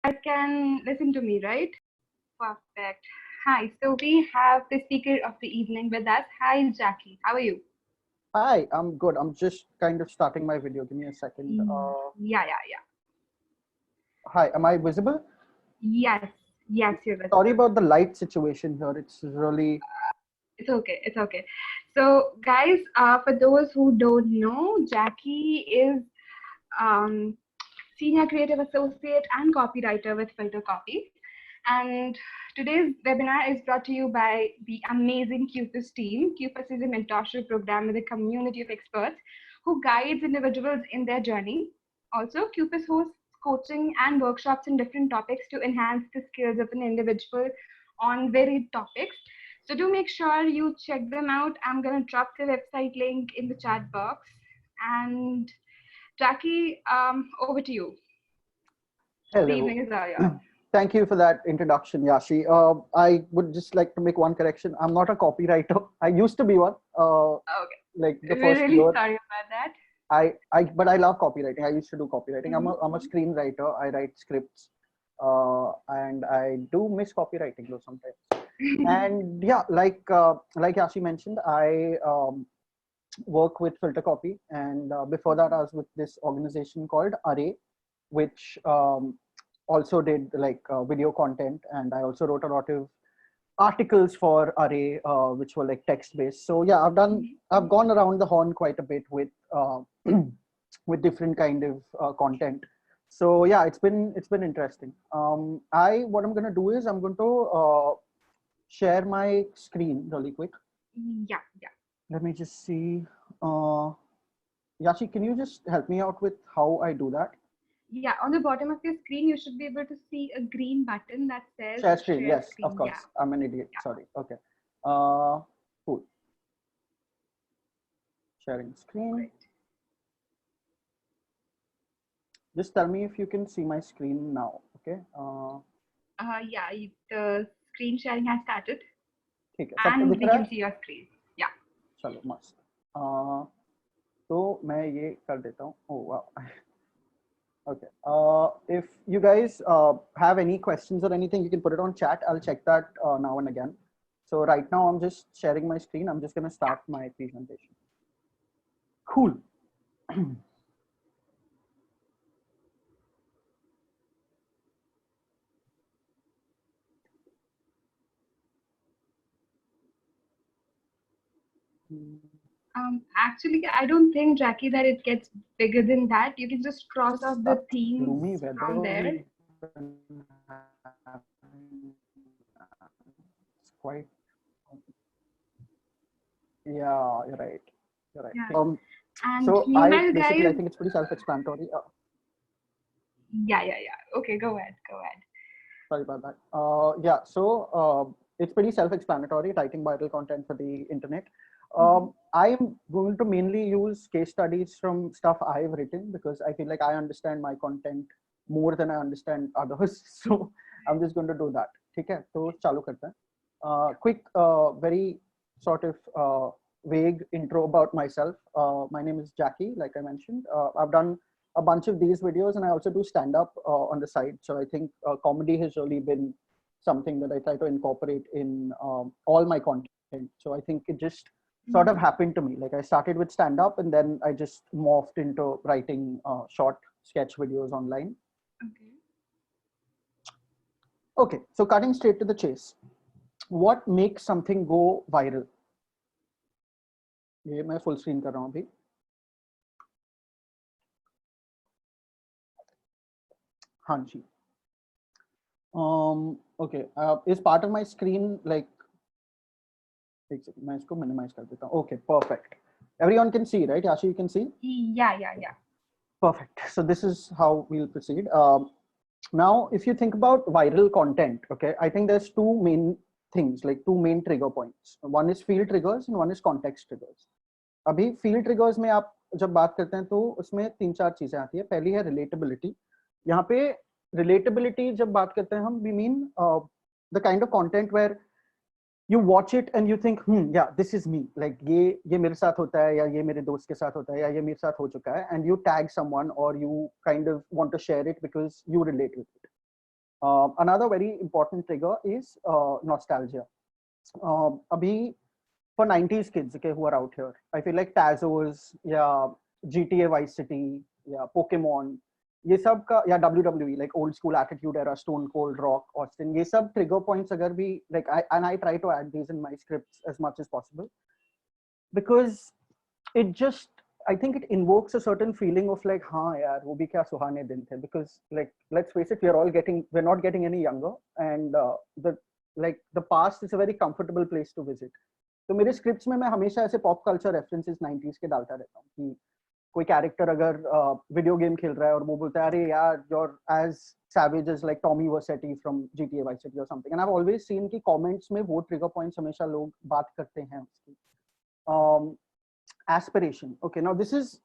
guys can listen to me, right? Perfect. Hi, so we have the speaker of the evening with us. Hi, Jackie. How are you? Hi, I'm good. I'm just kind of starting my video. Give me a second. Yeah. Hi, am I visible? Yes, yes, you're Sorry visible. about the light situation here. It's really It's okay. It's okay. So, guys, for those who don't know, Jackie is um, Senior Creative Associate and Copywriter with Filtercopy. And today's webinar is brought to you by the amazing Qfuss team. Qfuss is a mentorship program with a community of experts who guides individuals in their journey. Also, Qfuss hosts coaching and workshops in different topics to enhance the skills of an individual on varied topics. So do make sure you check them out. I'm going to drop the website link in the chat box. And Jackie, over to you. The hello. evening is all yours. Thank you for that introduction, Yashi. I would just like to make one correction. I'm not a copywriter. I used to be one. Okay. Like the We're first really year, sorry about that. but I love copywriting. I used to do copywriting. I'm a Mhm. screenwriter. I write scripts, and I do miss copywriting though sometimes. And yeah, like Yashi mentioned, I work with Filtercopy, and before that, I was with this organization called Array, which also did like video content, and I also wrote a lot of articles for Array, which were like text based. So yeah, I've gone around the horn quite a bit with with different kind of content. So yeah, it's been interesting. What I'm gonna do is I'm going to share my screen really quick. Yeah. Let me just see. Uh, Yashi, can you just help me out with how I do that? Yeah, on the bottom of your screen, you should be able to see a green button that says Share screen. share Yes, of screen. Yeah, course. I'm an idiot. yeah. Sorry. Okay. Uh, cool. Sharing screen. Great. Just tell me if you can see my screen now. Okay. Yeah, the screen sharing has started ठीक है सबको and दिख we रहा can है see your screen. Yeah. चलो मस्त तो मैं ये कर देता हूँ oh wow okay if you guys have any questions or anything you can put it on chat. I'll check that now and again. So right now I'm just sharing my screen. I'm just going to start my presentation. Cool. Actually, I don't think, Jackie, that it gets bigger than that. You can just cross off the Such themes gloomy weather from there. we've been having. It's quite, yeah, you're right. You're right. Yeah. Um, And so I meanwhile, basically, I guys, think it's pretty self-explanatory. yeah. Okay, go ahead. Sorry about that. Yeah, so it's pretty self-explanatory, writing viral content for the internet. I'm going to mainly use case studies from stuff I've written because I feel like I understand my content more than I understand others. So I'm just going to do that. ठीक है, तो चालू करते हैं. Quick, very sort of vague intro about myself. My name is Jackie, like I mentioned. I've done a bunch of these videos and I also do stand up on the side. So I think comedy has really been something that I try to incorporate in all my content. So I think it just sort of happened to me. Like I started with stand up and then I just morphed into writing short sketch videos online. Okay. Okay, so cutting straight to the chase. What makes something go viral? ये मैं full screen कर रहा हूँ अभी. हाँ जी. Okay. Is part of my screen like? एक second, मैं इसको minimize कर देता हूँ. Okay, perfect. Everyone can see, right? Yashi, you can see? Yeah. Perfect. So this is how we'll proceed. Now, if you think about viral content, okay, I think there's two main things, like two main trigger points. One is field triggers and one is context triggers. अभी field triggers में आप जब बात करते हैं तो उसमें तीन चार चीजें आती है. पहली है relatability. यहाँ पे relatability जब बात करते हैं हम we mean the kind of content where you watch it and you think yeah, this is me, like ये मेरे साथ होता है या ये मेरे दोस्त के साथ होता है या ये मेरे साथ हो चुका है, and you tag someone or you kind of want to share it because you relate with it. Another very important trigger is nostalgia. Abhi, for 90s kids, okay, who are out here, I feel like Tazos, yeah, GTA Vice City, yeah, Pokemon, ये सब का या WWE like old school Attitude Era, Stone Cold, Rock, Austin, ये सब trigger points अगर भी like I try to add these in my scripts as much as possible because it just I think it invokes a certain feeling of like हाँ यार वो भी क्या सुहाने दिन थे because like let's face it we're not getting any younger and the past is a very comfortable place to visit. तो मेरे स्क्रिप्ट्स में मैं हमेशा ऐसे पॉप कल्चर रेफरेंसेस 90s के डालता रहता हूँ कि कोई कैरेक्टर अगर वीडियो गेम खेल रहा है और वो बोलता है अरे यार you're as savage as like Tommy Vercetti from GTA Vice City or something and I've always seen कि कमेंट्स में वो ट्रिगर पॉइंट्स हमेशा लोग बात करते हैं उसकी. Aspiration. Okay, now this is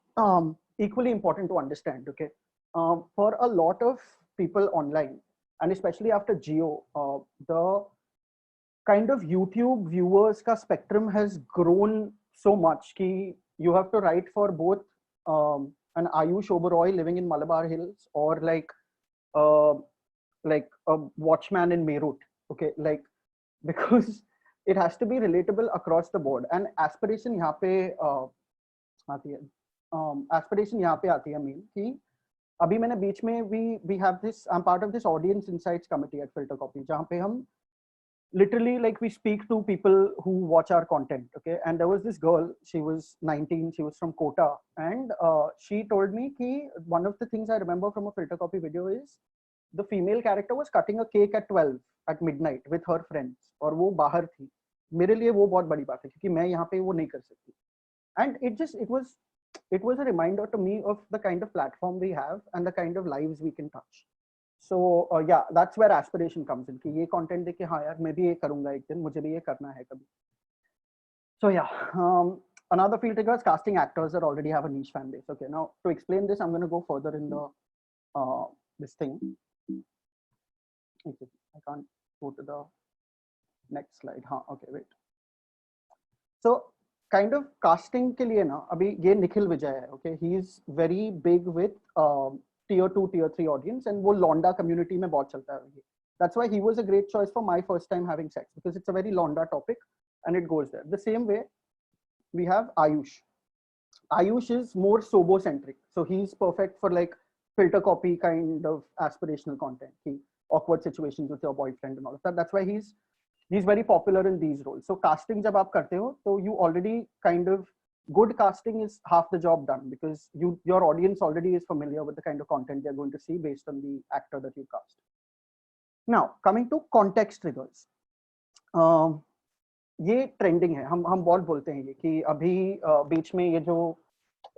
equally important to understand. Okay, for a lot of people online, and especially after Geo, the kind of YouTube viewers ka spectrum has grown so much ki you have to write for both an Ayush Oberoi living in Malabar Hills or like a watchman in Meerut. Okay, like because it has to be relatable across the board and aspiration यहाँ पे आती है aspiration यहाँ पे आती है mean कि अभी मैंने बीच में we have this I'm part of this audience insights committee at Filtercopy जहाँ पे हम literally like we speak to people who watch our content. Okay, and there was this girl, she was 19, she was from Kota, and she told me ki one of the things I remember from a Filtercopy video is the female character was cutting a cake at 12 at midnight with her friends और वो बाहर थी. मेरे लिए वो बहुत बड़ी बात है क्योंकि मैं यहाँ पे वो नहीं कर सकती. And it was a reminder to me of the kind of platform we have and the kind of lives we can touch. So yeah, that's where aspiration comes in कि ये content देख के हाँ यार मैं भी ये करूँगा एक दिन, मुझे भी ये करना है कभी. So yeah, another field trigger is casting actors that already have a niche fan base. Okay, now to explain this, I'm going to go further in the this thing. Okay, I can't go to the next slide. Huh, okay, wait. So kind of casting के लिए ना अभी ये निखिल विजय है. Okay, he is very big with tier 2, tier 3 audience and वो Londa community में बहुत चलता है. That's why he was a great choice for my first time having sex because it's a very Londa topic and it goes there. The same way we have Ayush. Ayush is more sobo centric, so he's perfect for like Filtercopy kind of aspirational content, awkward situations with your boyfriend and all of that. That's why he's very popular in these roles. So casting जब आप करते हो तो you already kind of good casting is half the job done because your audience already is familiar with the kind of content they're going to see based on the actor that you cast. Now coming to context triggers, ये trending है. हम बहुत बोलते हैं ये कि अभी बीच में ये जो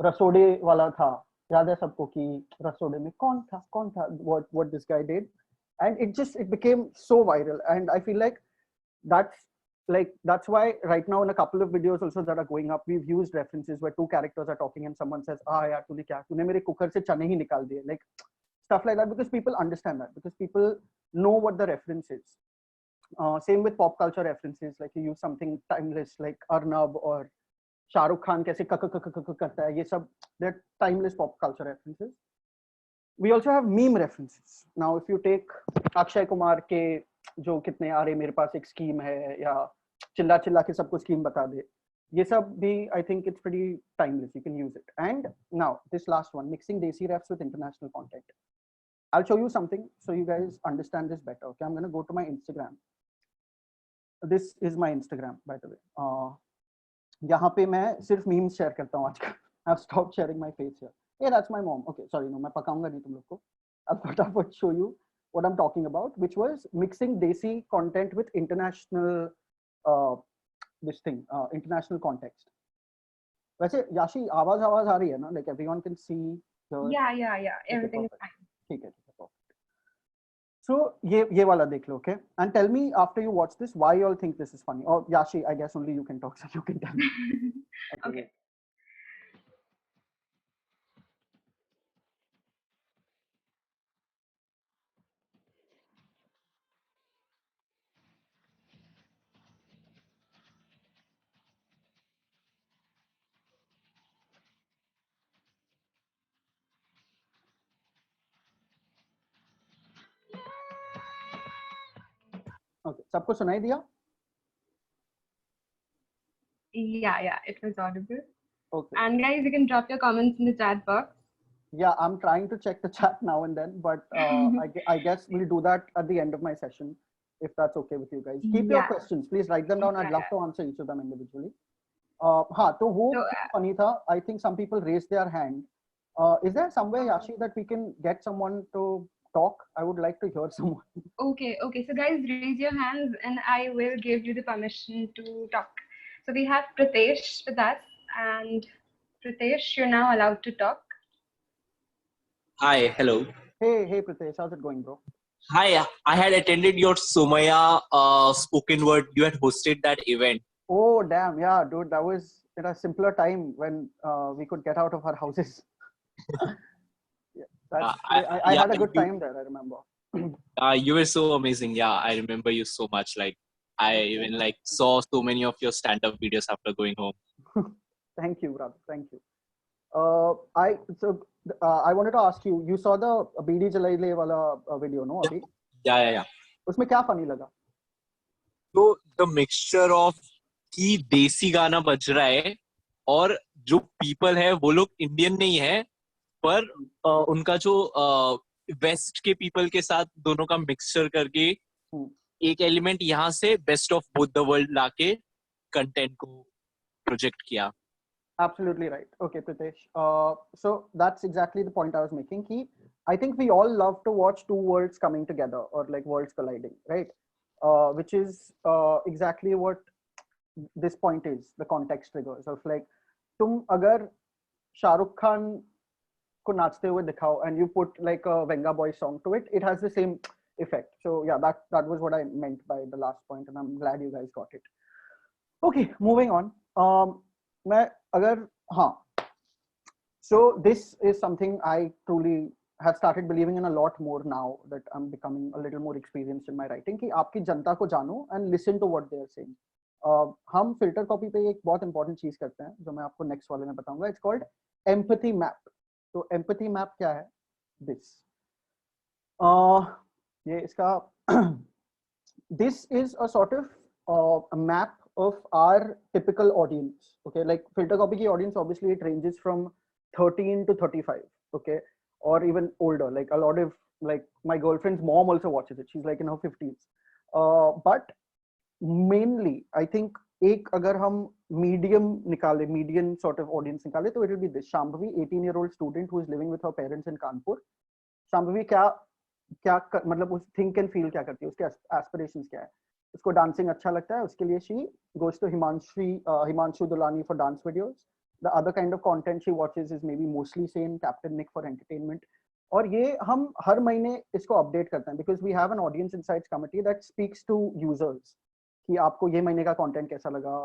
रसोड़े वाला था याद है सबको कि रसोड़े में कौन था what this guy did and it became so viral and I feel like that's why right now in a couple of videos also that are going up we've used references where two characters are talking and someone says yaar तूने मेरे cooker से चने ही निकाल दिए, like stuff like that because people understand that because people know what the reference is. Same with pop culture references, like you use something timeless like Arnab or Shah Rukh Khan kaise karta hai, ye sab they're timeless pop culture references. We also have meme references. Now if you take Akshay Kumar के जो कितने आ रहे मेरे पास एक scheme है या चिल्ला चिल्ला के सबको स्कीम बता दे, ये सब भी I think it's pretty timeless, you can use it. And now this last one, mixing desi refs with international content. I'll show you something so you guys understand this better. Okay, I'm going to go to my Instagram. This is my Instagram by the way. यहाँ पे मैं सिर्फ memes share करता हूँ आजकल. I've stopped sharing my face here. Hey, that's my mom. Okay, sorry, no, मैं पकाऊंगा नहीं तुम लोग को. I'll फटाफट show you what I'm talking about, which was mixing desi content with international international context. वैसे याशी आवाज आ रही है ना? Like everyone can see. Yeah. Everything is fine. ठीक है. So ये वाला देख लो, okay? And tell me after you watch this why you all think this is funny. Or Yashi, I guess only you can talk, so you can tell me. Okay. Okay, सबको सुनाई दिया? Yeah, it was audible. Okay. And guys, you can drop your comments in the chat box. Yeah, I'm trying to check the chat now and then, but I guess we'll do that at the end of my session, if that's okay with you guys. Keep your Yeah. questions, please write them down. I'd love to answer each of them individually. हाँ, तो वो funny था. I think some people raised their hand. Is there some way, Yashi, that we can get someone to talk? I would like to hear someone. Okay. So guys, raise your hands and I will give you the permission to talk. So we have Pritesh with us, and Pritesh, you're now allowed to talk. Hi, hello. Hey, Pritesh, how's it going, bro? Hi, I had attended your Somaya spoken word. You had hosted that event. Oh, damn. Yeah, dude, that was in a simpler time when we could get out of our houses. I had a good time there, I remember. You were so amazing. Yeah, I remember you so much. Like, I even saw so many of your stand-up videos after going home. Thank you, brother. Thank you. I wanted to ask you. You saw the BD Jalai Le wala video, no? Abhi? Yeah. उसमें क्या funny लगा? So the mixture of कि देसी गाना बज रहा है और जो people है वो लोग Indian नहीं है, पर उनका जो वेस्ट के पीपल के साथ दोनों का मिक्सचर करके एक एलिमेंट यहाँ से best of both the world लाके कंटेंट को प्रोजेक्ट किया. Absolutely right. Okay, Pritesh. So that's exactly the point I was making. I think we all love to watch two worlds coming together or like worlds colliding, right? Which is exactly what this point is, the context triggers of like, तुम अगर शाहरुख खान को नाचते हुए दिखाओ and you put like a Venga Boy song to it, it has the same effect. So yeah, that was what I meant by the last point, and I'm glad you guys got it. Okay, moving on. So this is something I truly have started believing in a lot more now that I'm becoming a little more experienced in my writing, कि आपकी जनता को जानो and listen to what they are saying. हम filter copy पे एक बहुत important चीज करते हैं जो मैं आपको नेक्स्ट वाले में बताऊंगा. It's called empathy map. तो एम्पैथी मैप क्या है? दिस ये इसका this is a sort of a map of our typical audience. Okay, like filter copy ki audience, obviously it ranges from 13 to 35, okay, or even older. Like a lot of, like my girlfriend's mom also watches it. She's like in her 50s. But mainly I think एक अगर हम median sort of audience निकाले तो it will be this. Shambhavi, 18-year-old student who is living with her parents in Kanpur. Shambhavi क्या मतलब उस think and feel क्या करती है, उसके एस्पिरेशंस क्या है, उसको डांसिंग अच्छा लगता है, उसके लिए she goes to Himanshu Dulani for dance videos. The other kind of content she watches is maybe mostly same Captain Nick for entertainment. और ये हम हर महीने इसको अपडेट करते हैं because we have an audience insights committee that speaks to users कि आपको ये महीने का कंटेंट कैसा लगा,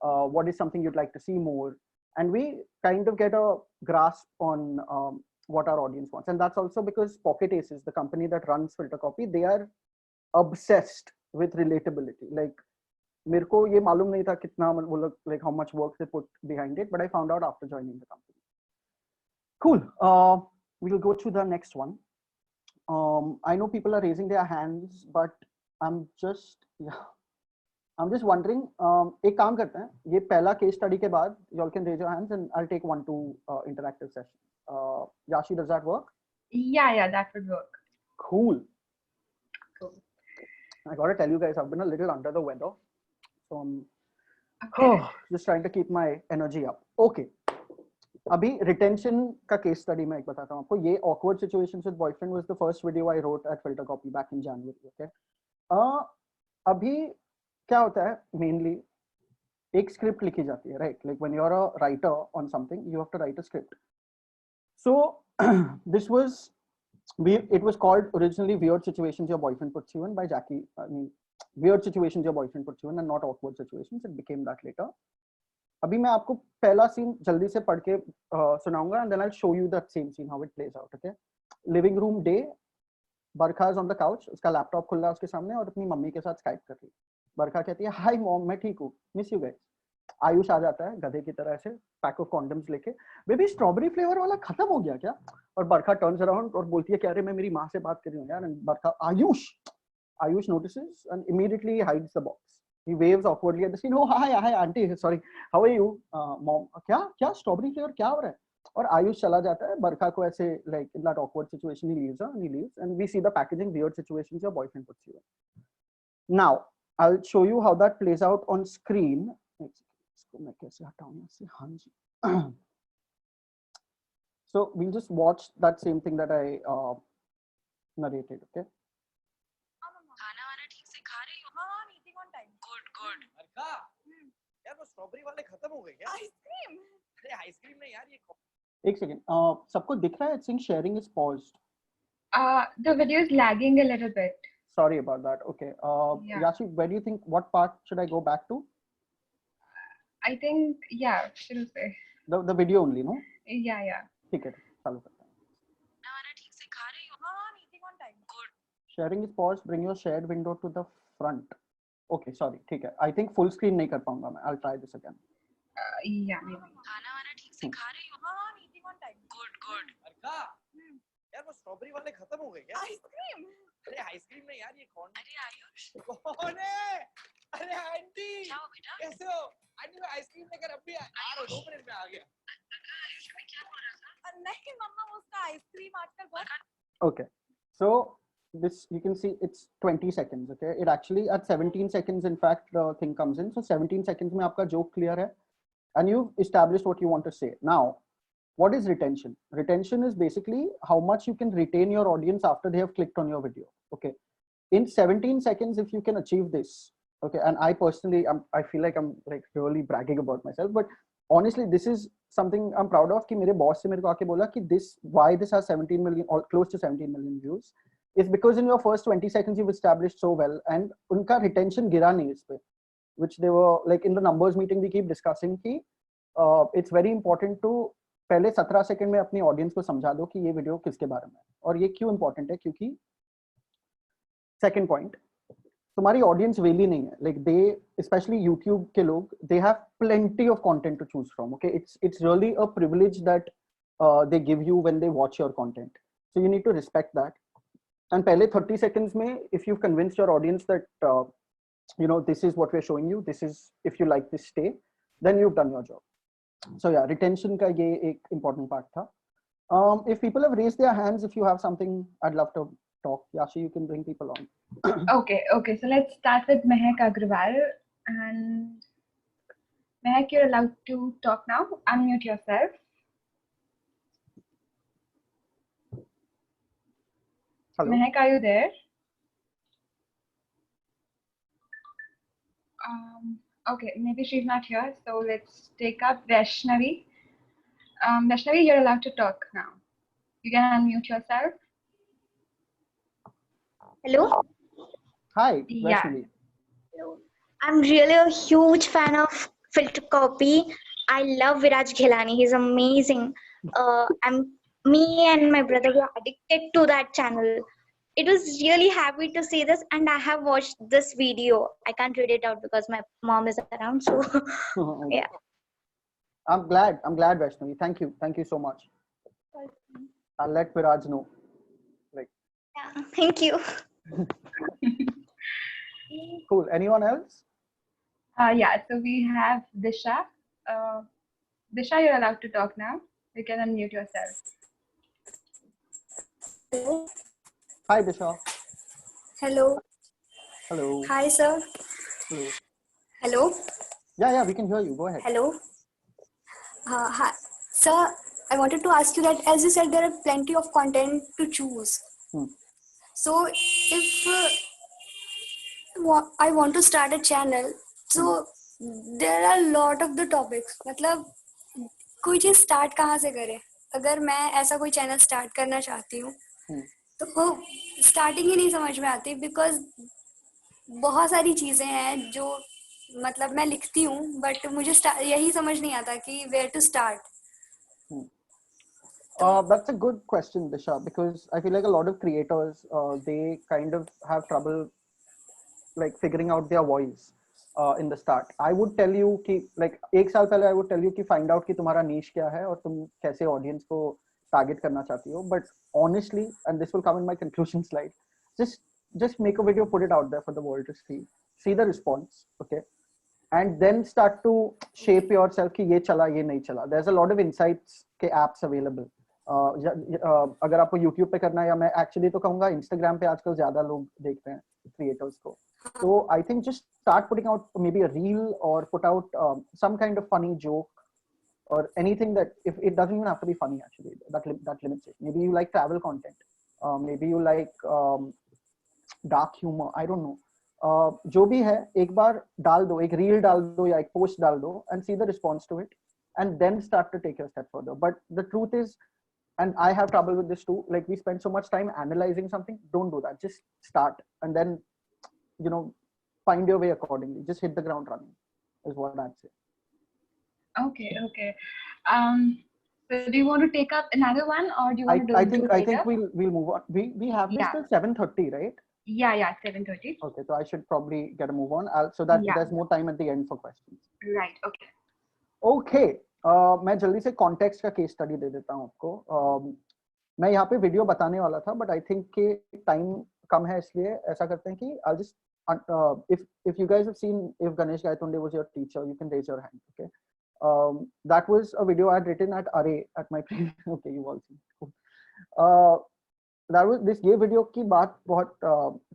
what is something you'd like to see more, and we kind of get a grasp on what our audience wants. And that's also because Pocket Aces, the company that runs Filtercopy, they are obsessed with relatability. Like मेरे को ये मालूम नहीं था कितना वो लोग, like how much work they put behind it, but I found out after joining the company. Cool. We'll go to the next one. I know people are raising their hands, but I'm just wondering, एक काम करते हैं, ये पहला case study के बाद you all can raise your hands and I'll take 1-2 interactive sessions. Yashi, does that work? Yeah, that would work. Cool. I gotta tell you guys, I've been a little under the weather, so I'm just trying to keep my energy up. Okay. अभी retention का case study मैं एक बताता हूँ आपको. ये awkward situations with boyfriend was the first video I wrote at Filtercopy back in January. Okay. अभी क्या होता है mainly, एक script लिखी जाती है, right? Like when you're a writer on something, you have to write a script. So it was called originally Weird Situations Your Boyfriend Puts You In by Jackie. I mean, Weird Situations Your Boyfriend Puts You In and not Awkward Situations. It became that later. अभी मैं आपको पहला scene जल्दी से पढ़ के सुनाऊंगा and then I'll show you that same scene, how it plays out. Okay. Living room day. Barkha is on the couch. उसका लैपटॉप खुला है उसके सामने और अपनी मम्मी के साथ स्काइप कर रही है. बरखा कहती है, हाय मॉम, मैं ठीक हूँ, मिस यू गाइस. आयुष आ जाता है गधे की तरह से, पैक ऑफ कॉन्डम्स लेके, बेबी स्ट्रॉबेरी फ्लेवर वाला खत्म हो गया क्या? और बरखा टर्न्स अराउंड और बोलती है कि अरे मैं मेरी माँ से बात कर रही हूँ यार. बरखा, Ayush notices and immediately hides the box. He waves awkwardly at the screen. Oh, hi, auntie. Sorry. How are you, mom? क्या strawberry flavor क्या हो रहा है? और आयुष चला जाता है बरखा को ऐसे like in that awkward situation he leaves her and he leaves and we see the packaging weird situations your boyfriend puts you in. Now I'll show you how that plays out on screen. इसको मैं कैसे हटाऊं यहाँ से? हाँ जी. So we'll just watch that same thing that I narrated. Okay. खाना वाना ठीक से खा रही हो? हाँ, मीटिंग ऑन टाइम. गुड. बरखा, यार वो स्ट्रॉबेरी वाले खत्म हो गए क्या? आइसक्रीम. अरे आइसक्रीम नहीं यार, ये एक सेकेंड, सबको दिख रहा है? It's saying sharing is paused. The video is lagging a little bit. Sorry about that. Okay. Yeah. Yashi, where do you think, what part should I go back to? I think, yeah, शुरू से. The video only, no? Yeah. ठीक है, चालू करते हैं. खाना वाना ठीक से खा रही हो? हाँ, meeting on time. Good. Sharing is paused. Bring your shared window to the front. Okay, sorry. ठीक है. I think full screen नहीं कर पाऊंगा मैं. I'll try this again. Yeah, maybe. खाना वाना ठीक से खा रही हो? हाँ, मीटिंग ऑन टाइम. गुड. बरखा, यार वो स्ट्रॉबेरी वाले खत्म हो गए क्या? आइसक्रीम. अरे आइसक्रीम नहीं यार, ये कौन अरे आयुष. कौन है? अरे आंटी, क्या हो बेटा? कैसे हो? आंटी मैं आइसक्रीम लेकर अभी आ रहा हूँ, 2 मिनट में आ गया. आयुष में क्या हो रहा था? नहीं मम्मा, उसका आइसक्रीम आजकल बहुत. Okay. So this, you can see it's 20 seconds. Okay. It actually at 17 seconds, in fact, the thing comes in. So 17 seconds में आपका joke clear है. And you've established what you want to say. Now, what is retention? Retention is basically how much you can retain your audience after they have clicked on your video. Okay. In 17 seconds, if you can achieve this, okay. And I personally, I feel like I'm like really bragging about myself, but honestly, this is something I'm proud of. कि मेरे boss से मेरे को आके बोला कि why this has 17 million or close to 17 million views is because in your first 20 seconds you've established so well, and उनका retention गिरा नहीं इस पे, which they were like in the numbers meeting we keep discussing कि it's very important to पहले 17 second में अपनी audience को समझा दो कि ये वीडियो किसके बारे में है. और ये क्यों इंपॉर्टेंट है? क्योंकि सेकंड पॉइंट, तुम्हारी ऑडियंस वेली नहीं है. लाइक दे, स्पेशली यूट्यूब के लोग, they have plenty of content to choose from. Okay, it's really a privilege that they give you when they watch your content. So you need to respect that. And पहले 30 seconds में if you convince your audience that you know this is what we're showing you, this is, if you like this, stay, then you've done your job. So yeah, retention का ये एक important part था. If people have raised their hands, if you have something, I'd love to talk. Yashi, you can bring people on. Okay, so let's start with Mehak Agrawal. And Mehak, you're allowed to talk now. Unmute yourself. Hello. Mehak, are you there? Okay, maybe she's not here, so let's take up Vaishnavi. Vaishnavi, you're allowed to talk now. You can unmute yourself. Hello. Hi, Yeah. Vaishnavi. Hello. I'm really a huge fan of Filtercopy. I love Viraj Ghelani. He's amazing. Me and my brother were addicted to that channel. It was really happy to see this, and I have watched this video. I can't read it out because my mom is around. So yeah. I'm glad, Vaishnavi. Thank you so much. I'll let Viraj know. Yeah, thank you. Cool. Anyone else? Yeah, so we have Disha. Disha, you're allowed to talk now. You can unmute yourself. Hello. Hi, Disha. Hello. Hello. Hi, sir. Hello. Hello. Yeah, we can hear you. Go ahead. Hello. Hi, sir. I wanted to ask you that, as you said, there are plenty of content to choose. So, if I want to start a channel, so there are a lot of the topics. मतलब कोई चीज start कहाँ से करे? अगर मैं ऐसा कोई channel start करना चाहती हूँ, तो वो starting ही नहीं समझ में आती, because बहुत सारी चीजें हैं जो मतलब मैं लिखती हूँ, but मुझे यही समझ नहीं आता कि where to start. That's a good question, Disha, because I feel like a lot of creators, they kind of have trouble like figuring out their voice in the start. I would tell you कि like एक साल पहले I would tell you कि find out कि तुम्हारा niche क्या है और तुम कैसे audience को target करना चाहती हो. But honestly, and this will come in my conclusion slide, just just make a video, put it out there for the world to see the response, okay, and then start to shape yourself कि ये चला ये नहीं चला. There's a lot of insights के apps available. अगर आपको YouTube पे करना है, या मैं actually तो कहूँगा Instagram पे आजकल ज़्यादा लोग देखते हैं creators को. So I think just start putting out maybe a reel or put out some kind of funny joke or anything that, if it doesn't even have to be funny actually, that limits it. Maybe you like travel content, maybe you like dark humor, I don't know. जो भी है एक बार डाल दो, एक reel डाल दो या एक post डाल दो, and see the response to it, and then start to take your step further. But the truth is, and I have trouble with this too, like we spend so much time analyzing something. Don't do that. Just start, and then, you know, find your way accordingly. Just hit the ground running is what I'd say. Okay. So do you want to take up another one, or do you want to do I think we'll move on. We have this till 7:30, right? Yeah, 7:30. Okay, so I should probably get a move on, so that there's more time at the end for questions. Right. Okay. Okay. मैं जल्दी से context का case study दे देता हूँ आपको. मैं यहाँ पे वीडियो बताने वाला था, बट आई थिंक कि टाइम कम है, इसलिए ऐसा करते हैं कि I'll just if you guys have seen, if Ganesh Gaitonde was your teacher, you can raise your hand. Okay. That was a video I had written at Array at my previous. Okay, you all seen. Cool. That was this ये video की बात बहुत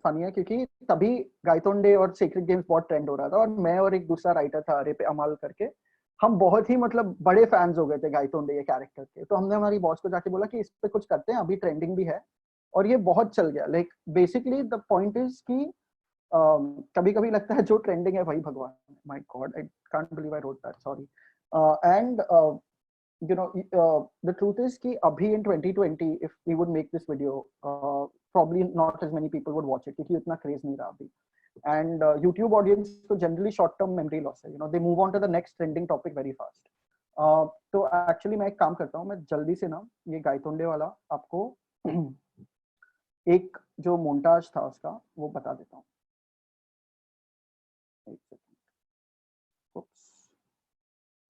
funny है, क्योंकि तभी गाइतोंडे और secret games बहुत trend हो रहा था, और मैं और एक दूसरा राइटर था अरे पे अमल करके, हम बहुत ही मतलब बड़े फैंस हो गए थे गाइतोंडे ये कैरेक्टर के. तो हमने हमारी बॉस को जाके बोला कि इस पे कुछ करते हैं, अभी ट्रेंडिंग भी है और ये बहुत चल गया. Like basically the point is कि कभी कभी लगता है जो ट्रेंडिंग है वही भगवान. My God, I can't believe I wrote that, sorry. And you know, the truth is कि अभी in 2020 if we would make this video, probably not as many people would watch it क्योंकि उतना craze नहीं रहा अभी. And YouTube audience तो generally short term memory loss है, you know, they move on to the next trending topic very fast. तो actually मैं एक काम करता हूँ, मैं जल्दी से ना ये गाइतोंडे वाला आपको एक जो मोन्टाज था उसका वो बता देता हूँ.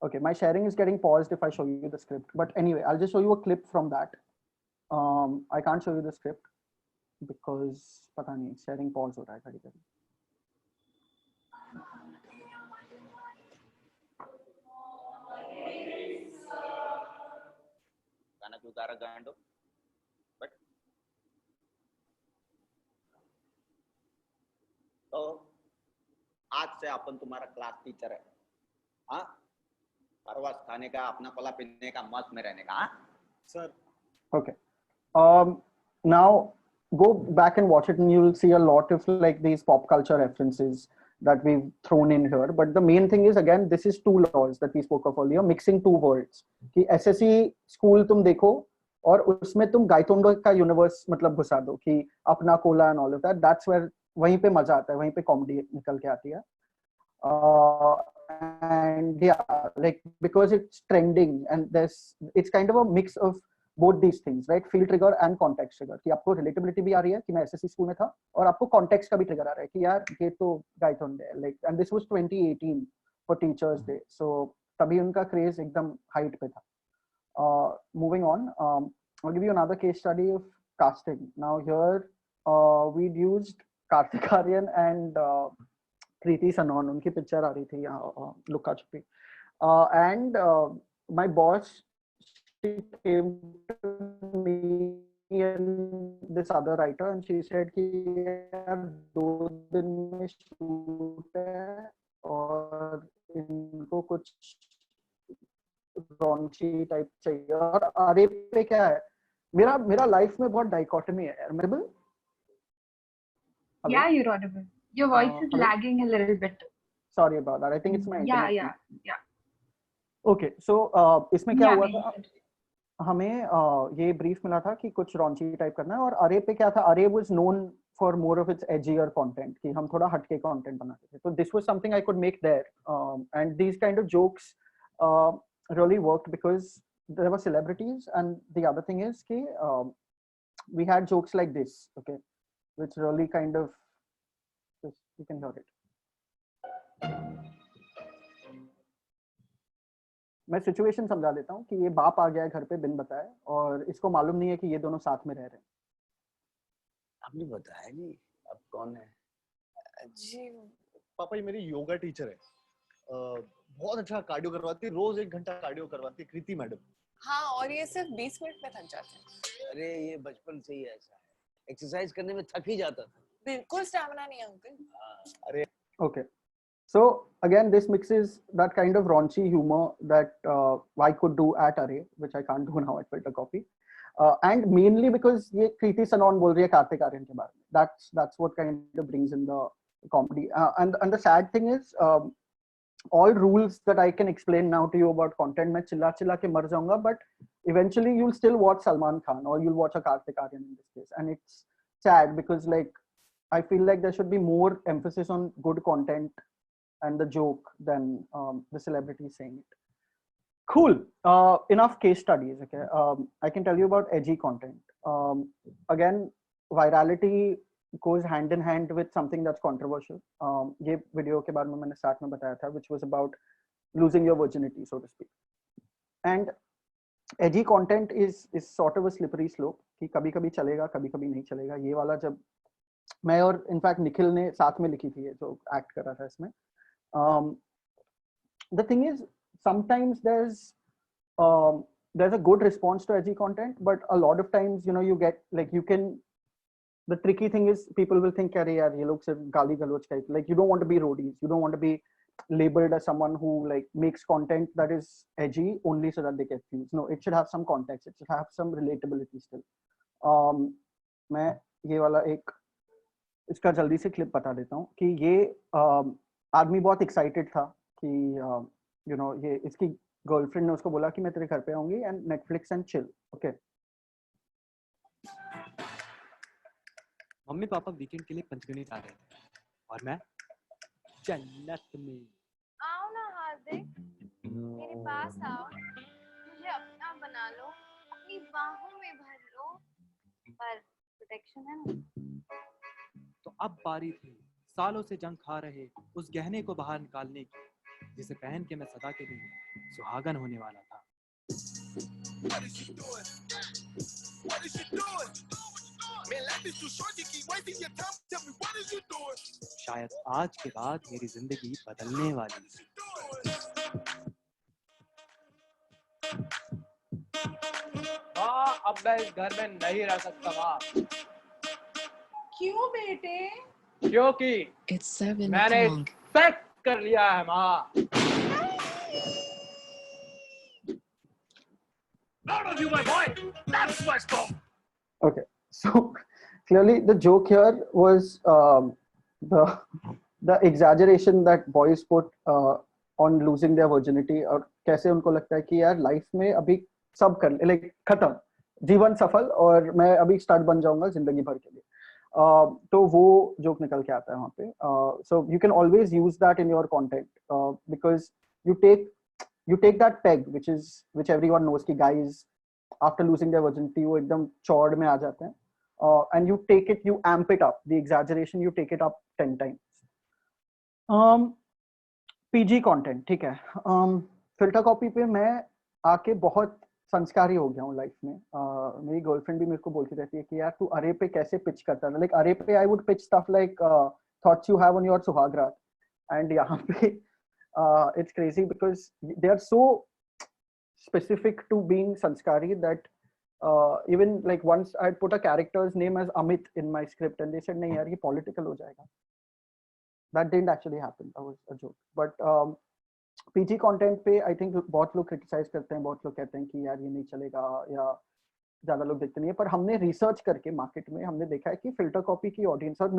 Okay, my sharing is getting paused if I show you the script, but anyway, I'll just show you a clip from that. I can't show you the script because पता नहीं sharing pause हो रहा है कभी कभी. गाना क्यों गा रहा गांडो? बट तो आज से अपन तुम्हारा क्लास टीचर है. हाँ, परवास खाने का, अपना पला पीने का, मस्त में रहने का. हाँ sir. Okay. Now go back and watch it, and you'll see a lot of like these pop culture references that we've thrown in here. But the main thing is, again, this is two laws that we spoke of earlier, mixing two worlds. कि SSE school तुम देखो और उसमें तुम गाइतोंडे का universe मतलब घुसा दो कि अपना Cola and all of that. That's where वहीं पे मजा आता है, वहीं पे कॉमेडी निकल के आती है. And yeah, like because it's trending and it's kind of a mix of both these things, right? Field trigger and context trigger. कि आपको relatability भी आ रही है कि मैं SSC स्कूल में था, और आपको context का भी trigger आ रहा है कि यार ये तो गाइतोंडे है. Like, and this was 2018 for Teachers Day, so तभी उनका craze एकदम height पे था. Moving on, I'll give you another case study of casting. Now here we'd used Karthik Aaryan and Kriti Sanon. उनकी पिक्चर आ रही थी यहाँ लुका छुपी, and my boss, she came to me and this other writer, and she said कि यार 2 दिन में shoot है और इनको कुछ रॉन्ची टाइप चाहिए. और अरे पे क्या है, मेरा लाइफ में बहुत डाइकोटमी है यार. मेरे Yeah, you're audible. Your voice is hello? lagging a little bit. Sorry about that. I think it's my internet. Yeah. Okay, so इसमें क्या हुआ था, हमें ये ब्रीफ मिला था कि कुछ रॉन्ची टाइप करना है, और अरे पे क्या था, अरे was known for more of its edgier content, कि हम थोड़ा हटके कंटेंट बनाते थे. तो this was something I could make there, and these kind of jokes really worked because there were celebrities. And the other thing is कि we had jokes like this, okay, which really kind of, you can hear it. मैं situation समझा देता हूँ कि ये बाप आ गया है घर पे बिन बताए, और इसको मालूम नहीं है कि ये दोनों साथ में रह रहे हैं. आपने बताया नहीं. अब कौन है? जी पापा ये मेरी योगा टीचर है, बहुत अच्छा कार्डियो करवाती है, रोज 1 घंटा कार्डियो करवाती है, कृति मैडम। हाँ, और ये सिर्फ 20 मिनट में थक जाते हैं। अरे ये बचपन से ही ऐसा है, एक्सरसाइज करने में थक ही जाता था। बिल्कुल स्टैमिना नहीं है अंकल। अरे Okay. So again, this mixes that kind of raunchy humor that I could do at Array, which I can't do now at Filtercopy, and mainly because ये Kriti Sanon बोल रही है कार्तिक आर्यन के बारे में. That's what kind of brings in the comedy. And the sad thing is, all rules that I can explain now to you about content, मैं चिल्ला के मर जाऊंगा, but eventually you'll still watch Salman Khan or you'll watch a Kartik Aaryan in this case, and it's sad because like I feel like there should be more emphasis on good content and the joke than the celebrity saying it. Cool. Enough case studies. Okay. I can tell you about edgy content. Again, virality goes hand in hand with something that's controversial. ये video के बारे में मैंने start में बताया था, which was about losing your virginity, so to speak. And edgy content is sort of a slippery slope कि कभी-कभी चलेगा, कभी-कभी नहीं चलेगा. ये वाला जब मैं और इनफैक्ट निखिल ने साथ में लिखी थी जो एक्ट कर रहा था इसमें. The thing is, sometimes there's a good response to edgy content, but a lot of times, you know, you get like the tricky thing is people will think अरे यार ये लोग सिर्फ गाली गलौज का, like you don't want to be roadies, you don't want to be labeled as someone who like makes content that is edgy only so that they get views. No, it should have some context, it should have some relatability still. मैं ये वाला एक इसका जल्दी से clip बता देता हूँ कि ये आदमी बहुत एक्साइटेड था कि यू नो ये इसकी गर्लफ्रेंड ने उसको बोला कि मैं तेरे घर पे आऊंगी and Netflix and chill. Okay. Mummy papa weekend के लिए पंचगनी जा रहे थे और मैं जन्नत में. आओ ना हार्दिक, मेरे पास आओ, मुझे अपना बना लो, अपनी बाहों में भर लो, पर प्रोटेक्शन है ना. तो अब बारी थी सालों से जंग खा रहे उस गहने को बाहर निकालने की, जिसे पहन के मैं सदा के लिए सुहागन होने वाला था. शायद आज के बाद मेरी जिंदगी बदलने वाली है. हाँ, अब मैं इस घर में नहीं रह सकता माँ. क्यों बेटे? क्योंकि मैंने सेक्स कर लिया है माँ. Okay, so clearly the joke here was the exaggeration that boys put on losing their virginity, और कैसे उनको लगता है कि यार लाइफ में अभी सब कर like खत्म, जीवन सफल और मैं अभी स्टार्ट बन जाऊंगा जिंदगी भर के लिए. तो वो जोक निकल के आता है वहाँ पे. So you can always use that in your content because you take that peg which everyone knows कि guys after losing their virginity वो एकदम चौड़ में आ जाते हैं, and you amp it up, the exaggeration you take it up 10 times. PG content, ठीक है. Filter copy पे मैं आके बहुत संस्कारी हो गया हूँ लाइफ में. मेरी गर्लफ्रेंड भी मेरे को बोलती रहती है कि यार तू अरे पे कैसे पिच करता है. लाइक अरे पे I would pitch stuff like thoughts you have on your सुहाग रात, एंड यहाँ पे it's crazy because they are so specific to being sanskari that even like once I put a character's name as Amit in my script and they said nahi yaar ye political ho jayega. That didn't actually happen, that was a joke. But PG content पे I think बहुत लोग criticize करते हैं, बहुत लोग कहते हैं कि यार ये नहीं चलेगा या ज्यादा लोग देखते नहीं है. पर हमने रिसर्च करके मार्केट में हमने देखा है कि फिल्टर कॉपी की ऑडियंस, और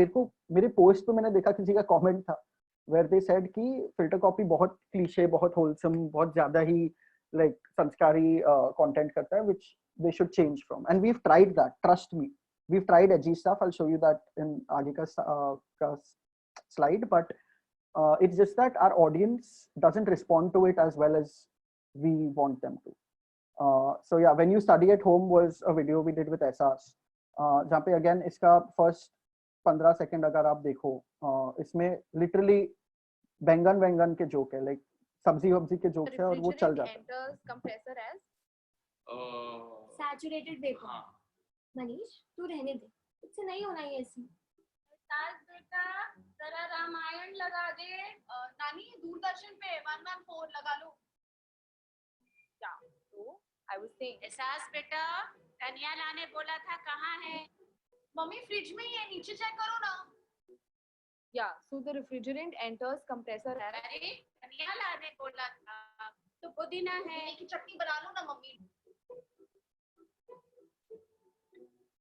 मेरे पोस्ट पे मैंने देखा किसी का कमेंट था where they said कि फिल्टर कॉपी बहुत क्लीशे, बहुत होलसम, बहुत ज्यादा ही like संस्कारी content करता है, which they should change from. And we've tried that, trust me, we've tried edgy stuff. I'll show you that in आगे का slide, but it's just that our audience doesn't respond to it as well as we want them to. So yeah, when you study at home was a video we did with Essas, जहाँ पे again इसका first 15 second अगर आप देखो, इसमें literally बैंगन के joke है, लाइक सब्जी के जोक है और वो चल जाता है. Compressor as saturated vapour. Manish तू रहने दे, इससे नहीं होना ये ऐसे. सास बेटा जरा रामायण लगा दे। नानी दूरदर्शन पे 114 लगा लो। क्या तो आई वाज सेइंग सास बेटा धनिया लाने बोला था, कहाँ है? मम्मी फ्रिज में ही है, नीचे चेक करो ना। Yeah, so the refrigerant enters compressor air. अरे धनिया लाने बोला था तो पुदीना है। की चटनी बना लो ना mummy.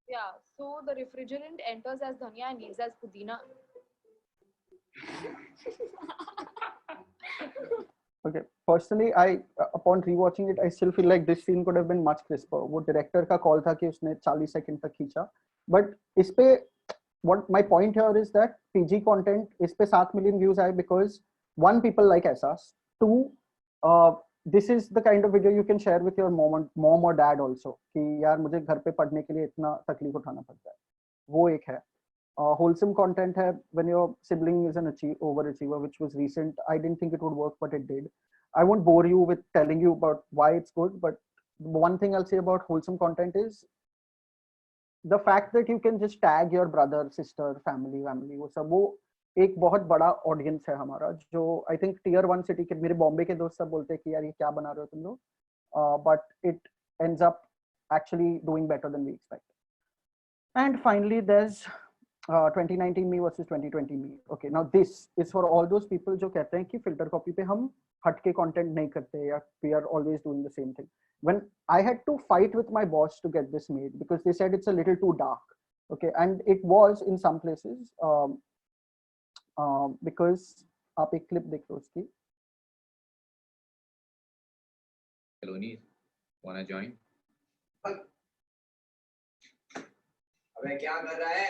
Yeah, so the refrigerant enters as dhania and leaves as pudina. Okay, personally, upon rewatching it, I still feel like this scene could have been much crisper. वो director का call था कि उसने 40 सेकंड तक खींचा, but इस पे what my point here is that PG content इस पे 7 million views आए because one, people like Essas, two, this is the kind of video you can share with your mom or dad also कि यार मुझे घर पे पढ़ने के लिए इतना तकलीफ उठाना पड़ता है, वो एक है. Wholesome content hai when your sibling is an overachiever, which was recent. I didn't think it would work, but it did. I won't bore you with telling you about why it's good, but one thing I'll say about wholesome content is the fact that you can just tag your brother, sister, family, वो सब वो एक बहुत बड़ा audience है हमारा, जो I think tier 1 city के मेरे बॉम्बे के दोस्त सब बोलते हैं कि यार ये क्या बना रहे हो तुम लोग, but it ends up actually doing better than we expect. And finally, there's 2019 me versus 2020 me. Okay, now this is for all those people जो कहते हैं कि filter copy पे हम हटके content नहीं करते या we are always doing the same thing. When I had to fight with my boss to get this made because they said it's a little too dark. Okay, and it was in some places because आप एक clip देख लो उसकी. Hello, wanna join? अबे क्या कर रहा है?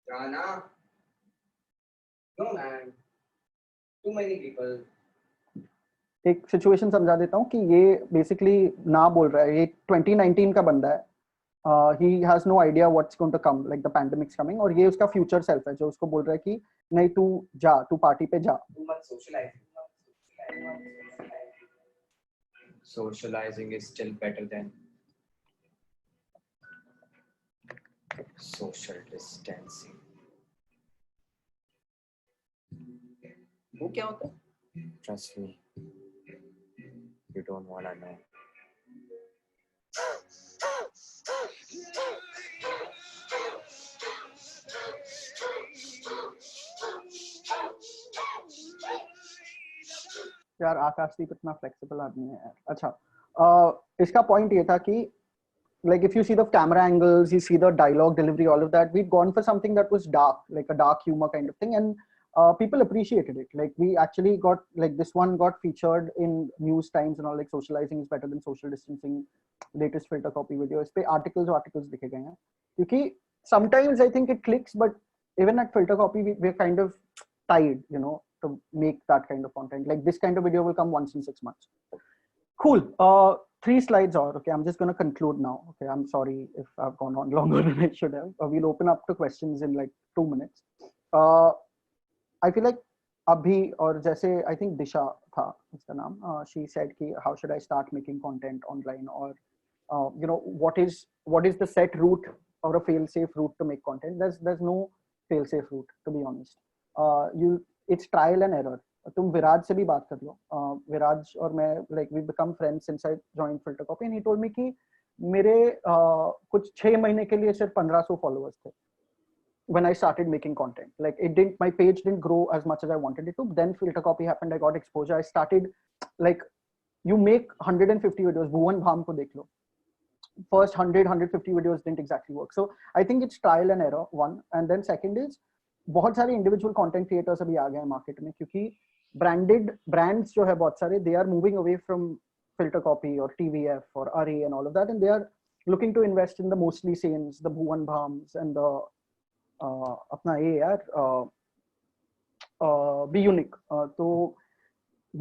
जाना? No man, too many people. एक सिचुएशन समझा देता हूँ कि ये बेसिकली ना बोल रहा है, ये 2019 का बंदा है. He has no idea what's going to come, like the pandemic's coming, और ये उसका future self है जो उसको बोल रहा है कि नहीं तू जा, तू पार्टी पे जा. तू मत socialize. Socializing is still better than social distancing. वो क्या होता है? Trust me, you don't wanna know. यार आकाशदीप इतना फ्लेक्सिबल आदमी है यार. अच्छा, इसका पॉइंट ये था कि like if you see the camera angles, you see the dialogue delivery, all of that, we'd gone for something that was dark, like a dark humor kind of thing, and people appreciated it. Like we actually got, like this one got featured in news times and all, like socializing is better than social distancing, latest filter copy video. इस पे articles लिखे गए हैं क्योंकि sometimes I think it clicks, but even at filter copy we're kind of tied, you know, to make that kind of content. Like this kind of video will come once in 6 months. Cool. 3 slides are okay. I'm just going to conclude now. Okay, I'm sorry if I've gone on longer than I should have. We'll open up to questions in like 2 minutes. I feel like Abhi or जैसे I think Disha था उसका नाम, she said कि how should I start making content online, or you know, what is the set route or a fail-safe route to make content. There's no fail-safe route, to be honest. It's trial and error. तुम विराज से भी बात कर लो. विराज और मैं, like we become friends since I joined Filtercopy, and he told me कि मेरे कुछ 6 महीने के लिए सिर्फ 1500 followers थे when I started making content. Like my page didn't grow as much as I wanted it to. Then Filtercopy happened. I got exposure. I started, like, you make 150 videos. Bhuvan Bham ko dekh lo. First 150 videos didn't exactly work. So I think it's trial and error, one. And then second is, बहुत सारे individual content creators अभी आ गए हैं market में, क्योंकि branded brands जो है बहुत सारे, they are moving away from Filtercopy or TVF or RE and all of that, and they are looking to invest in the mostly sanes, the Bhuvan Bhams and the अपना ये यार be unique. तो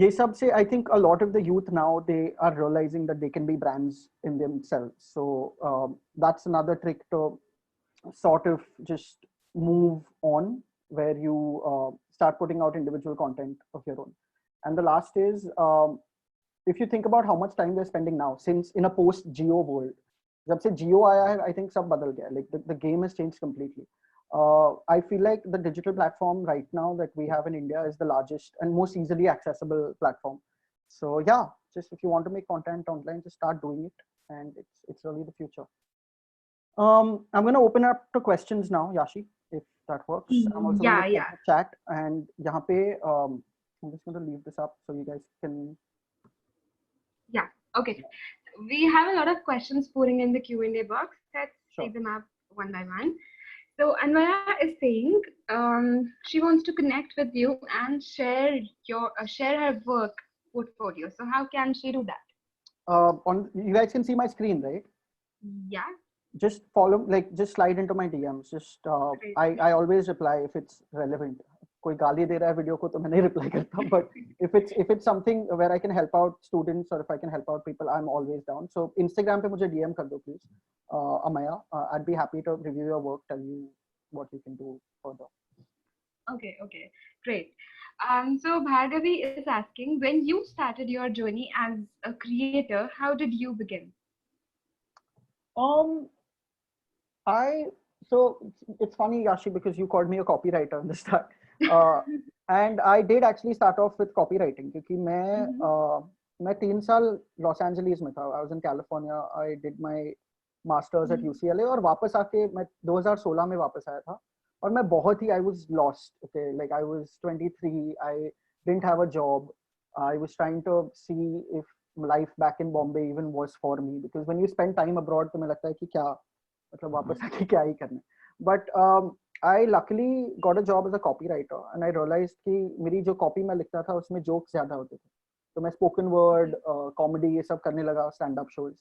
ये सब से I think a lot of the youth now, they are realizing that they can be brands in themselves. So that's another trick to sort of just move on, where you start putting out individual content of your own. And the last is, if you think about how much time we're spending now, since in a post Geo world, जब से Geo आया है, I think सब बदल गया. Like the game has changed completely. I feel like the digital platform right now that we have in India is the largest and most easily accessible platform. So yeah, just if you want to make content online, just start doing it, and it's really the future. I'm going to open up to questions now, Yashi, if that works. I'm also going to check the chat, and yahan pe, I'm just going to leave this up so you guys can. Yeah. Okay. We have a lot of questions pouring in the Q&A box. Let's take them up one by one. So Anvara is saying she wants to connect with you and share her work portfolio. So how can she do that? You guys can see my screen, right? Yeah. Just follow, like, just slide into my DMs. Just I always reply if it's relevant. कोई गाली दे रहा है video को तो मैं नहीं reply करता. But if it's something where I can help out students or if I can help out people, I'm always down. So Instagram पे मुझे DM कर दो please, Amaya. I'd be happy to review your work, tell you what you can do further. Okay, great. So Bhargavi is asking, when you started your journey as a creator, how did you begin? So it's funny, Yashi, because you called me a copywriter in the start. And I did actually start off with copywriting because मैं 3 साल Los Angeles में था. I was in California. I did my masters at UCLA और वापस आके मैं 2016 में वापस आया था. और मैं बहुत ही I was lost. Okay, like I was 23. I didn't have a job. I was trying to see if life back in Bombay even was for me, because when you spend time abroad तो मैं लगता है कि क्या मतलब वापस आके क्या ही करना. But I luckily got a job as a copywriter, and I realized कि मेरी जो copy मैं लिखता था उसमें jokes ज़्यादा होते थे. तो मैं spoken word, comedy ये सब करने लगा, stand-up shows.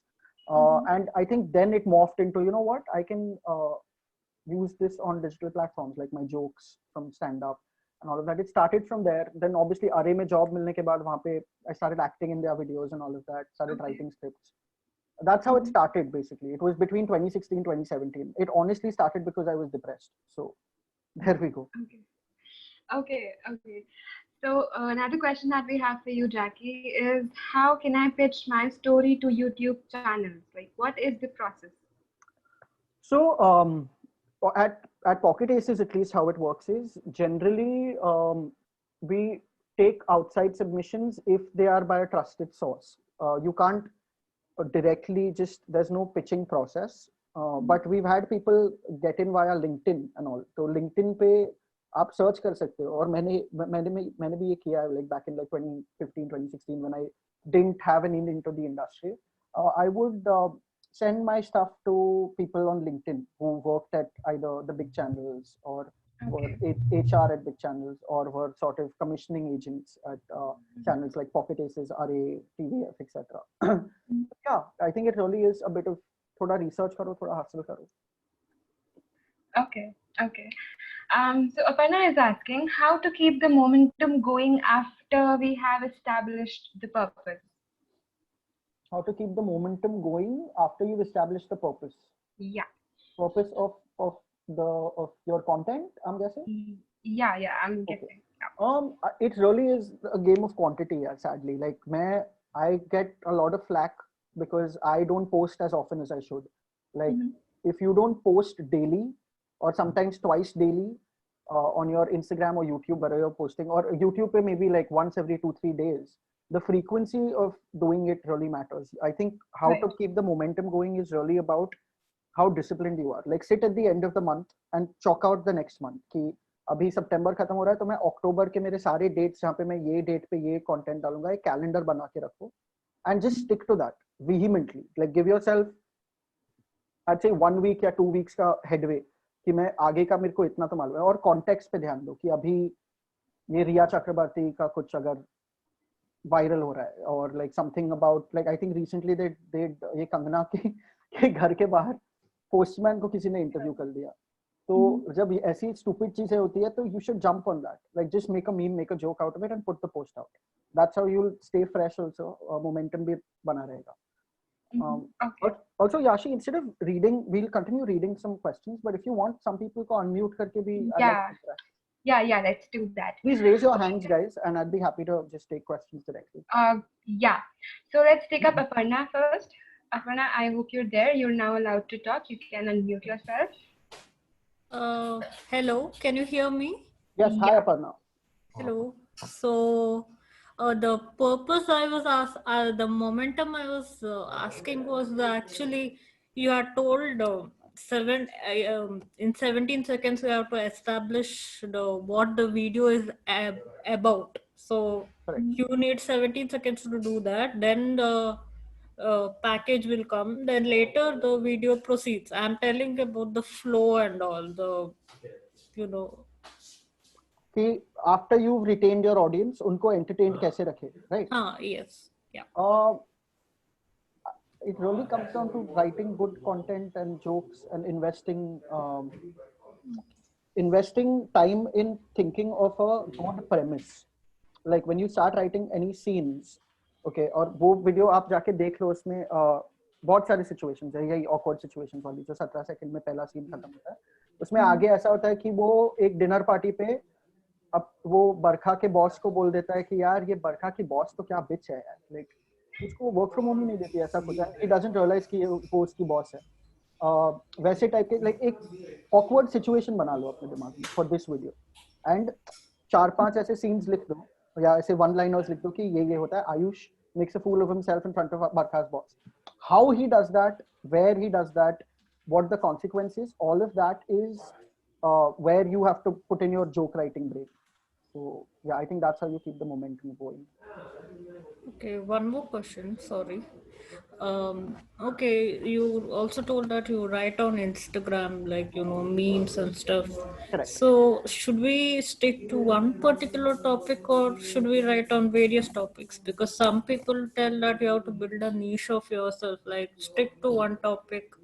And I think then it morphed into, you know what, I can use this on digital platforms, like my jokes from stand-up and all of that. It started from there. Then obviously Array में job मिलने के बाद वहाँ पे I started acting in their videos and all of that, started writing scripts. That's how it started, basically. It was between 2016 2017. It honestly started because I was depressed. So there we go. Okay. So another question that we have for you, Jackie, is how can I pitch my story to YouTube channels? Like, what is the process? So at Pocket Aces, at least how it works is generally we take outside submissions if they are by a trusted source. You can't directly just, there's no pitching process, but we've had people get in via LinkedIn and all. So LinkedIn पे आप search कर सकते हो. और मैंने भी ये किया, like back in like 2015 2016 when I didn't have an in into the industry. I would send my stuff to people on LinkedIn who worked at either the big channels or HR at big channels, or were sort of commissioning agents at channels like Pocket Aces, Array, TVF, etc. Yeah, I think it really is a bit of thoda research karo, thoda hustle karo. Okay. So Aparna is asking how to keep the momentum going after we have established the purpose. How to keep the momentum going after you've established the purpose? Yeah. Purpose of your content, I'm guessing? Yeah, I'm guessing. It really is a game of quantity, sadly. Like I get a lot of flack because I don't post as often as I should. Like if you don't post daily or sometimes twice daily on your Instagram or YouTube where you're posting, or YouTube maybe like once every 2-3 days, the frequency of doing it really matters. I think how to keep the momentum going is really about how disciplined you are. Like sit at the end of the month and chalk out the next month कि अभी सितंबर खत्म हो रहा है तो मैं अक्टूबर के मेरे सारे डेट्स जहाँ पे मैं ये डेट पे ये कंटेंट डालूंगा, एक कैलेंडर बना के रखो and just stick to that vehemently. Like give yourself, I'd say 1 week या 2 weeks का headway कि मैं आगे का मेरे को इतना तो मालूम है. और कॉन्टेक्स्ट पे ध्यान दो कि अभी ये रिया चक्रवर्ती का कुछ अगर वायरल हो रहा है, और like something about, like I think recently they ये कंगना के घर के बाहर पोस्टमैन को किसी ने इंटरव्यू कर दिया. तो जब ऐसी स्टूपिड चीजें होती है तो you should jump on that. Like just make a meme, make a joke out of it and put the post out. That's how you'll stay fresh also. Momentum भी बना रहेगा. Also Yashi, instead of reading, we'll continue reading some questions, but if you want, some people को unmute करके भी yeah, let's do that. Please raise your hands, guys, and I'd be happy to just take questions directly. Yeah, so let's take up Aparna first. Aparna, I hope you're there. You're now allowed to talk. You can unmute yourself. Uh, Hello, can you hear me? Yes, hi Aparna. Hello. So, the purpose I was the momentum I was asking was actually you are told in 17 seconds you have to establish what the video is about. So you need 17 seconds to do that. Then the package will come. Then later the video proceeds. I'm telling about the flow and all the, you know. कि after you've retained your audience, उनको entertained कैसे रखे, right? Yes, yeah. It really comes down to writing good content and jokes and investing time in thinking of a good premise. Like when you start writing any scenes, okay, और वो video आप जाके देख लो, उसमें बहुत सारे situations है, यही awkward situations वाली जो 17 सेकंड में पहला सीन खत्म होता है, उसमें आगे ऐसा होता है कि वो एक डिनर पार्टी पे अब वो बरखा के बॉस को बोल देता है कि यार ये बरखा की बॉस तो क्या बिच है यार, लाइक उसको वर्क फ्रॉम होम ही नहीं देती, ऐसा कुछ, ही डजंट रियलाइज कि वो उसकी बॉस है। वैसे टाइप के लाइक एक ऑकवर्ड सिचुएशन बना लो अपने दिमाग में फॉर दिस वीडियो, एंड 4-5 ऐसे सीन्स लिख दो या ऐसे वन लाइनर्स लिख दो कि ये होता है, Ayush makes a fool of himself in front of Barkha's boss. How he does that, where he does that, what the consequences, all of that is where you have to put in your joke writing brain. So yeah, I think that's how you keep the momentum going. Okay, one more question, sorry. Okay, you also told that you write on Instagram, like, you know, memes and stuff. Correct. So should we stick to one particular topic or should we write on various topics? Because some people tell that you have to build a niche of yourself, like stick to one topic.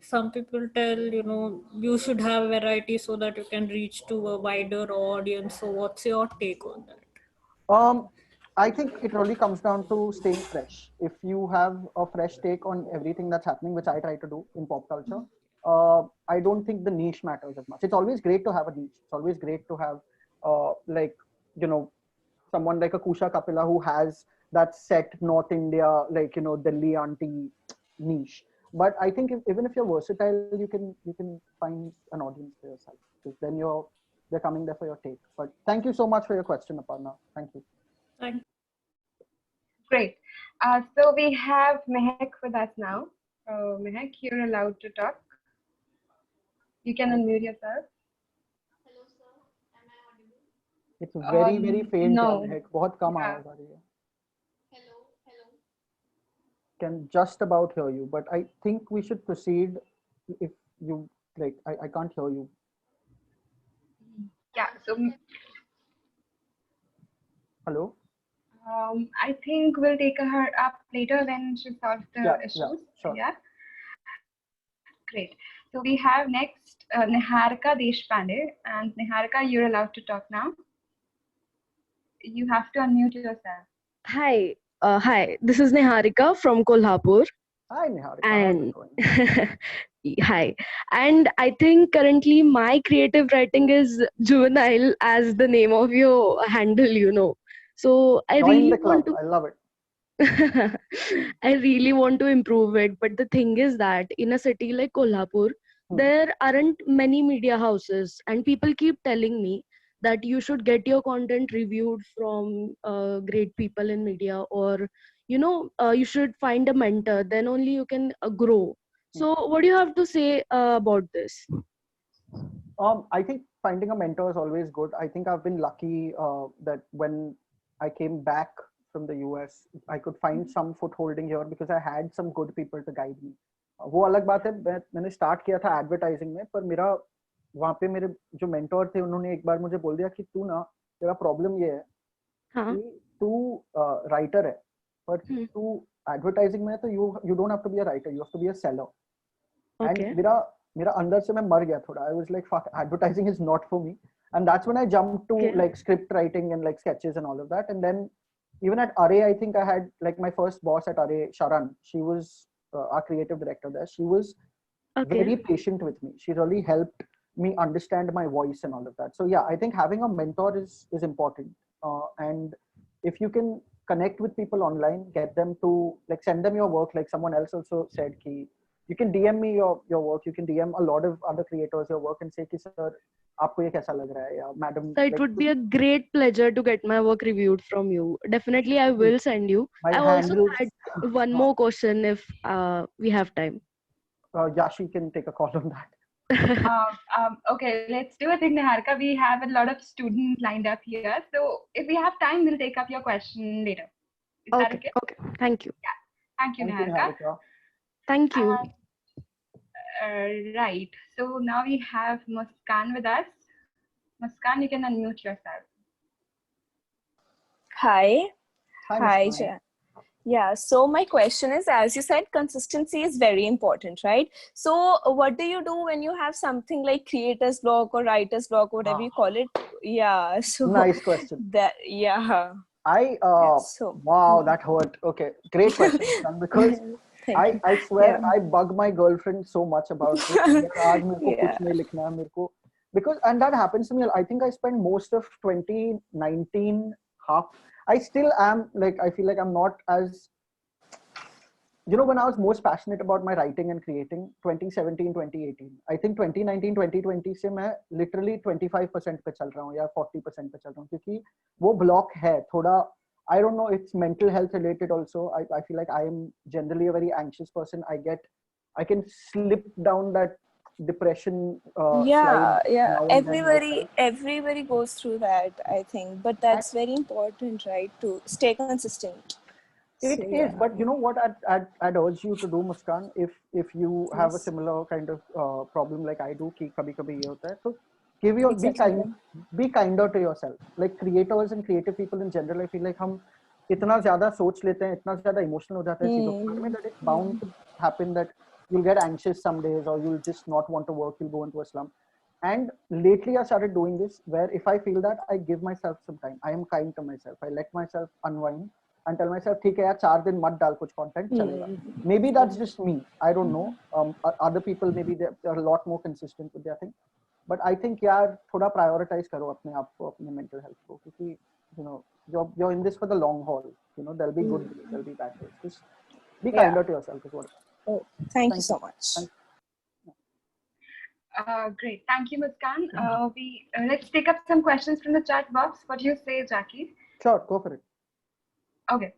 Some people tell, you know, you should have variety so that you can reach to a wider audience. So what's your take on that? I think it really comes down to staying fresh. If you have a fresh take on everything that's happening, which I try to do in pop culture, I don't think the niche matters as much. It's always great to have a niche. It's always great to have, like, you know, someone like a Kusha Kapila who has that set North India, like, you know, Delhi auntie niche. But I think even if you're versatile, you can find an audience for yourself, because then they're coming there for your take. But thank you so much for your question, Aparna. Thank you. Great. So we have Mehak with us now. Mehak, you're allowed to talk. You can unmute yourself. Hello, sir. Am I audible? It's very faint. No. Mehak, बहुत कम आवाज आ रही है. Hello. Can just about hear you, but I think we should proceed. If you like, I can't hear you. Yeah. So. Hello. I think we'll take her up later when she solves the issues. Yeah, sure. Yeah. Great. So we have next Niharika Deshpande, and Niharika, you're allowed to talk now. You have to unmute yourself. Hi. Hi. This is Niharika from Kolhapur. Hi, Niharika. And hi. And I think currently my creative writing is juvenile, as the name of your handle, you know. So I Join really the club. want to. I love it. I really want to improve it, but the thing is that in a city like Kolhapur, there aren't many media houses, and people keep telling me that you should get your content reviewed from great people in media, or you should find a mentor, then only you can grow. So what do you have to say about this? I think finding a mentor is always good. I think I've been lucky that when I came back from the US, I could find some footholding here because I had some good people to guide me. वो अलग बात है, मैंने start किया था advertising में, पर मेरा वहाँ पे मेरे जो मेंटोर थे उन्होंने एक बार मुझे बोल दिया कि तू ना, तेरा प्रॉब्लम ये है कि तू राइटर है, पर तू एडवर्टाइजिंग में है, तो you don't have to be a writer, you have to be a seller. And मेरा अंदर से मैं मर गया थोड़ा. I was like, fuck, advertising is not for me. And that's when I jumped to like script writing and like sketches and all of that. And then even at Array, I think I had like my first boss at Array, Sharan. She was our creative director there. She was very patient with me. She really helped me understand my voice and all of that. So yeah, I think having a mentor is important. And if you can connect with people online, get them to like send them your work, like someone else also said, ki You can DM me your work. You can DM a lot of other creators your work and say कि sir आपको ये कैसा लग रहा है या madam. So it would be a great pleasure to get my work reviewed from you. Definitely, I will send you. My I also handles. had one more question if we have time. Yashi can take a call on that. Okay, let's do a thing, Niharika. We have a lot of students lined up here. So if we have time, we'll take up your question later. Is that okay? Okay. Thank you. Yeah. Thank you, Niharika. Thank you. Right. So now we have Muskan with us. Muskan, you can unmute yourself. Hi. Hi, Yeah, so my question is, as you said, consistency is very important, right? So what do you do when you have something like creator's block or writer's block, whatever you call it? Yeah, so nice question. Yeah. Wow, that hurt. Okay, great question, Muskan, because I swear I bug my girlfriend so much about this. आज मेरे को कुछ नहीं लिखना है मेरे को, because and that happens to me. I think I spent most of 2019 I still am like, I feel like I'm not as, when I was most passionate about my writing and creating 2017 2018, I think 2019 2020 से मैं literally 25% पे चल रहा हूँ या 40% पे चल रहा हूँ, क्योंकि वो block है थोड़ा. I don't know, it's mental health related also. I feel like I am generally a very anxious person. I can slip down that depression slide. Everybody goes through that, I think, but that's very important, right, to stay consistent. It is, but you know what I'd urge you to do, Muskan, if you have a similar kind of problem like I do, कि कभी-कभी ये होता है, so be kinder to yourself. Like creators and creative people in general, I feel like हम इतना ज़्यादा सोच लेते हैं, इतना ज़्यादा emotional हो जाते हैं चीज़ों के बारे में, that it's bound to happen that you'll get anxious some days, or you'll just not want to work, you'll go into a slump. And lately I started doing this, where if I feel that, I give myself some time. I am kind to myself. I let myself unwind and tell myself, ठीक है यार, 4 दिन मत डाल कुछ content, चलेगा. Maybe that's just me. I don't know. Other people, maybe they're a lot more consistent with their thing. But I think यार थोड़ा prioritize करो अपने आप को, अपने mental health को, क्योंकि you're in this for the long haul. There'll be good days, there'll be bad days. Just be kinder to yourself is what. Oh, thank you so much. Great, thank you, Muskan. Let's take up some questions from the chat box. What do you say, Jackie? Sure, go for it. Okay.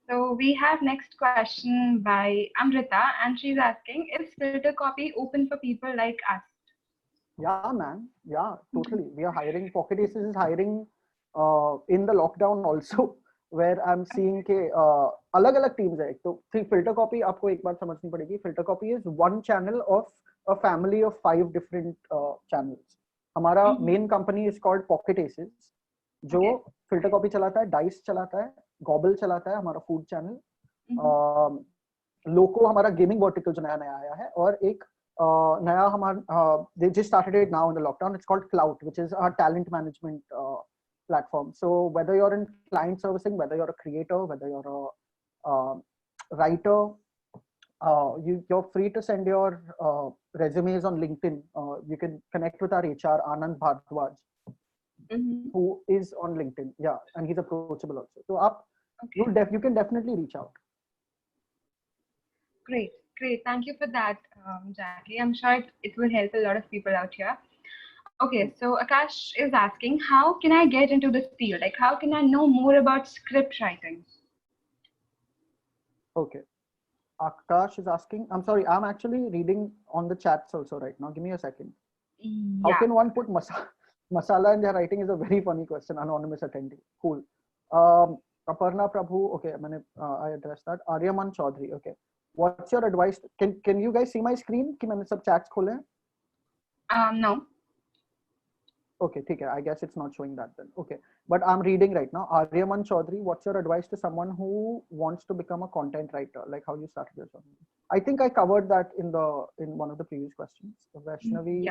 So we have next question by Amrita, and she's asking, is Filtercopy open for people like us? Yeah, man. Yeah, totally. We are hiring. Pocket Aces is hiring in the lockdown also, where I'm seeing के अलग-अलग teams है. तो Filtercopy आपको एक बात समझनी पड़ेगी. Filtercopy is one channel of a family of 5 different channels. हमारा main company is called Pocket Aces, जो Filtercopy चलाता है, Dice चलाता है, Gobble चलाता है, हमारा food channel. Loco हमारा gaming vertical जो नया आया है, और एक नया हमारा they just started it now in the lockdown. It's called Clout, which is our talent management platform. So whether you're in client servicing, whether you're a creator, whether you're a writer, you're free to send your resumes on LinkedIn. You can connect with our HR, Anand Bhardwaj, who is on LinkedIn. Yeah, and he's approachable also. So you can definitely reach out. Great. Thank you for that, Jackie. I'm sure it will help a lot of people out here. Okay, so Akash is asking, how can I get into this field? Like, how can I know more about script writing? Okay. Akash is asking, I'm sorry, I'm actually reading on the chats also right now. Give me a second. Yeah. How can one put masala in their writing is a very funny question, anonymous attendee. Cool. Aparna Prabhu, okay, I addressed that. Aryaman Chaudhary, okay. What's your advice? Can you guys see my screen? कि मैंने सब chats खोले हैं? No. Okay, okay. I guess it's not showing that then. Okay, but I'm reading right now. Aryaman Chaudhary, what's your advice to someone who wants to become a content writer? Like how you started your journey? I think I covered that in one of the previous questions. Vaishnavi,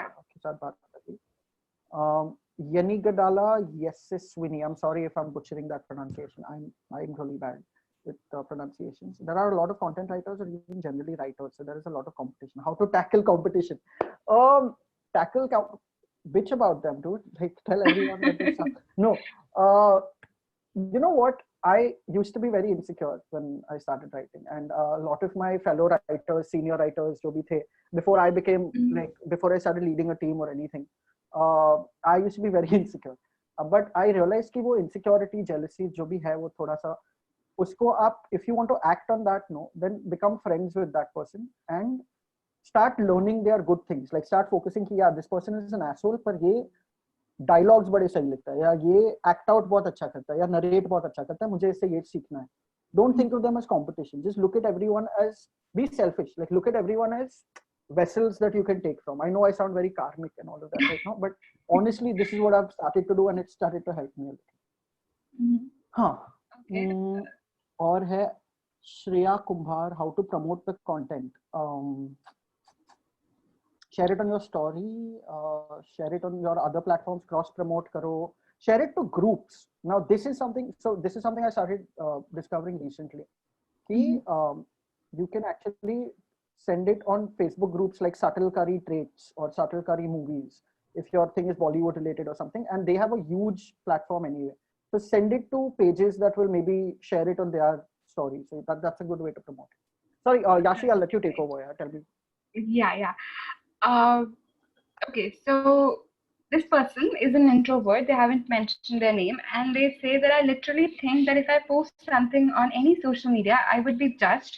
Yeni Gadala, yes, Sweeney. I'm sorry if I'm butchering that pronunciation. I'm really bad with pronunciations. There are a lot of content writers or even generally writers, so there is a lot of competition. How to tackle competition? Bitch about them, dude. Like tell everyone that they suck. No, you know what? I used to be very insecure when I started writing, and a lot of my fellow writers, senior writers, जो भी थे, before I became like, before I started leading a team or anything, I used to be very insecure. But I realized कि वो insecurity, jealousy जो भी है वो थोड़ा सा उसको आप, if you want to act on that, no, then become friends with that person and start learning their good things. Like start focusing कि यार this person is an asshole, पर ये डायलॉग्स बड़े सही लिखता है, या ये एक्ट आउट बहुत अच्छा करता है, या नरेट बहुत अच्छा करता है, मुझे इससे ये सीखना है. Don't think of them as competition. Just look at everyone as, be selfish. Like look at everyone as vessels that you can take from. I know I sound very karmic and all of that right now, but honestly, this is what I've started to do, and it started to help me a little. हाँ. Okay. और है श्रेया कुंभार, how to promote the content. Share it on your story, share it on your other platforms, cross promote karo, share it to groups. Now this is something I started discovering recently. You can actually send it on Facebook groups like Subtle Curry Traits or Subtle Curry Movies, if your thing is Bollywood related or something, and they have a huge platform anyway. So send it to pages that will maybe share it on their story. So that's a good way to promote it. Sorry, Yashi, I'll let you take over. Tell me. Yeah. Okay, so this person is an introvert. They haven't mentioned their name, and they say that I literally think that if I post something on any social media, I would be judged,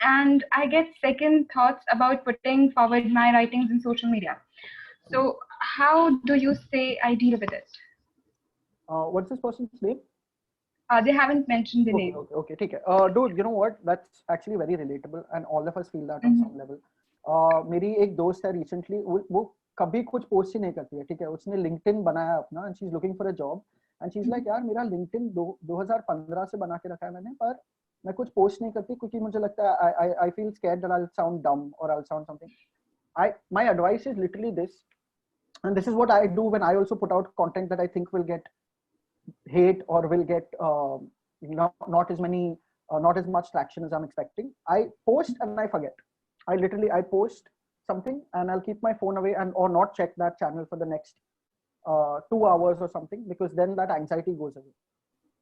and I get second thoughts about putting forward my writings in social media. So how do you say I deal with it? What's this person's name? They haven't mentioned the name. Okay, take it. Dude, you know what? That's actually very relatable, and all of us feel that on some level. मेरी एक दोस्त है recently, वो कभी कुछ post ही नहीं करती है, ठीक है? उसने LinkedIn बनाया अपना, and she's looking for a job, and she's like, यार मेरा LinkedIn 2015 से बना के रखा है मैंने, पर मैं कुछ पोस्ट नहीं करती क्योंकि मुझे लगता है I feel scared that I'll sound dumb or I'll sound something. My advice is literally this, and this is what I do when I also put out content that I think will get hate or will get not as much traction as I'm expecting. I post and I forget. I post something and I'll keep my phone away or not check that channel for the next 2 hours or something, because then that anxiety goes away.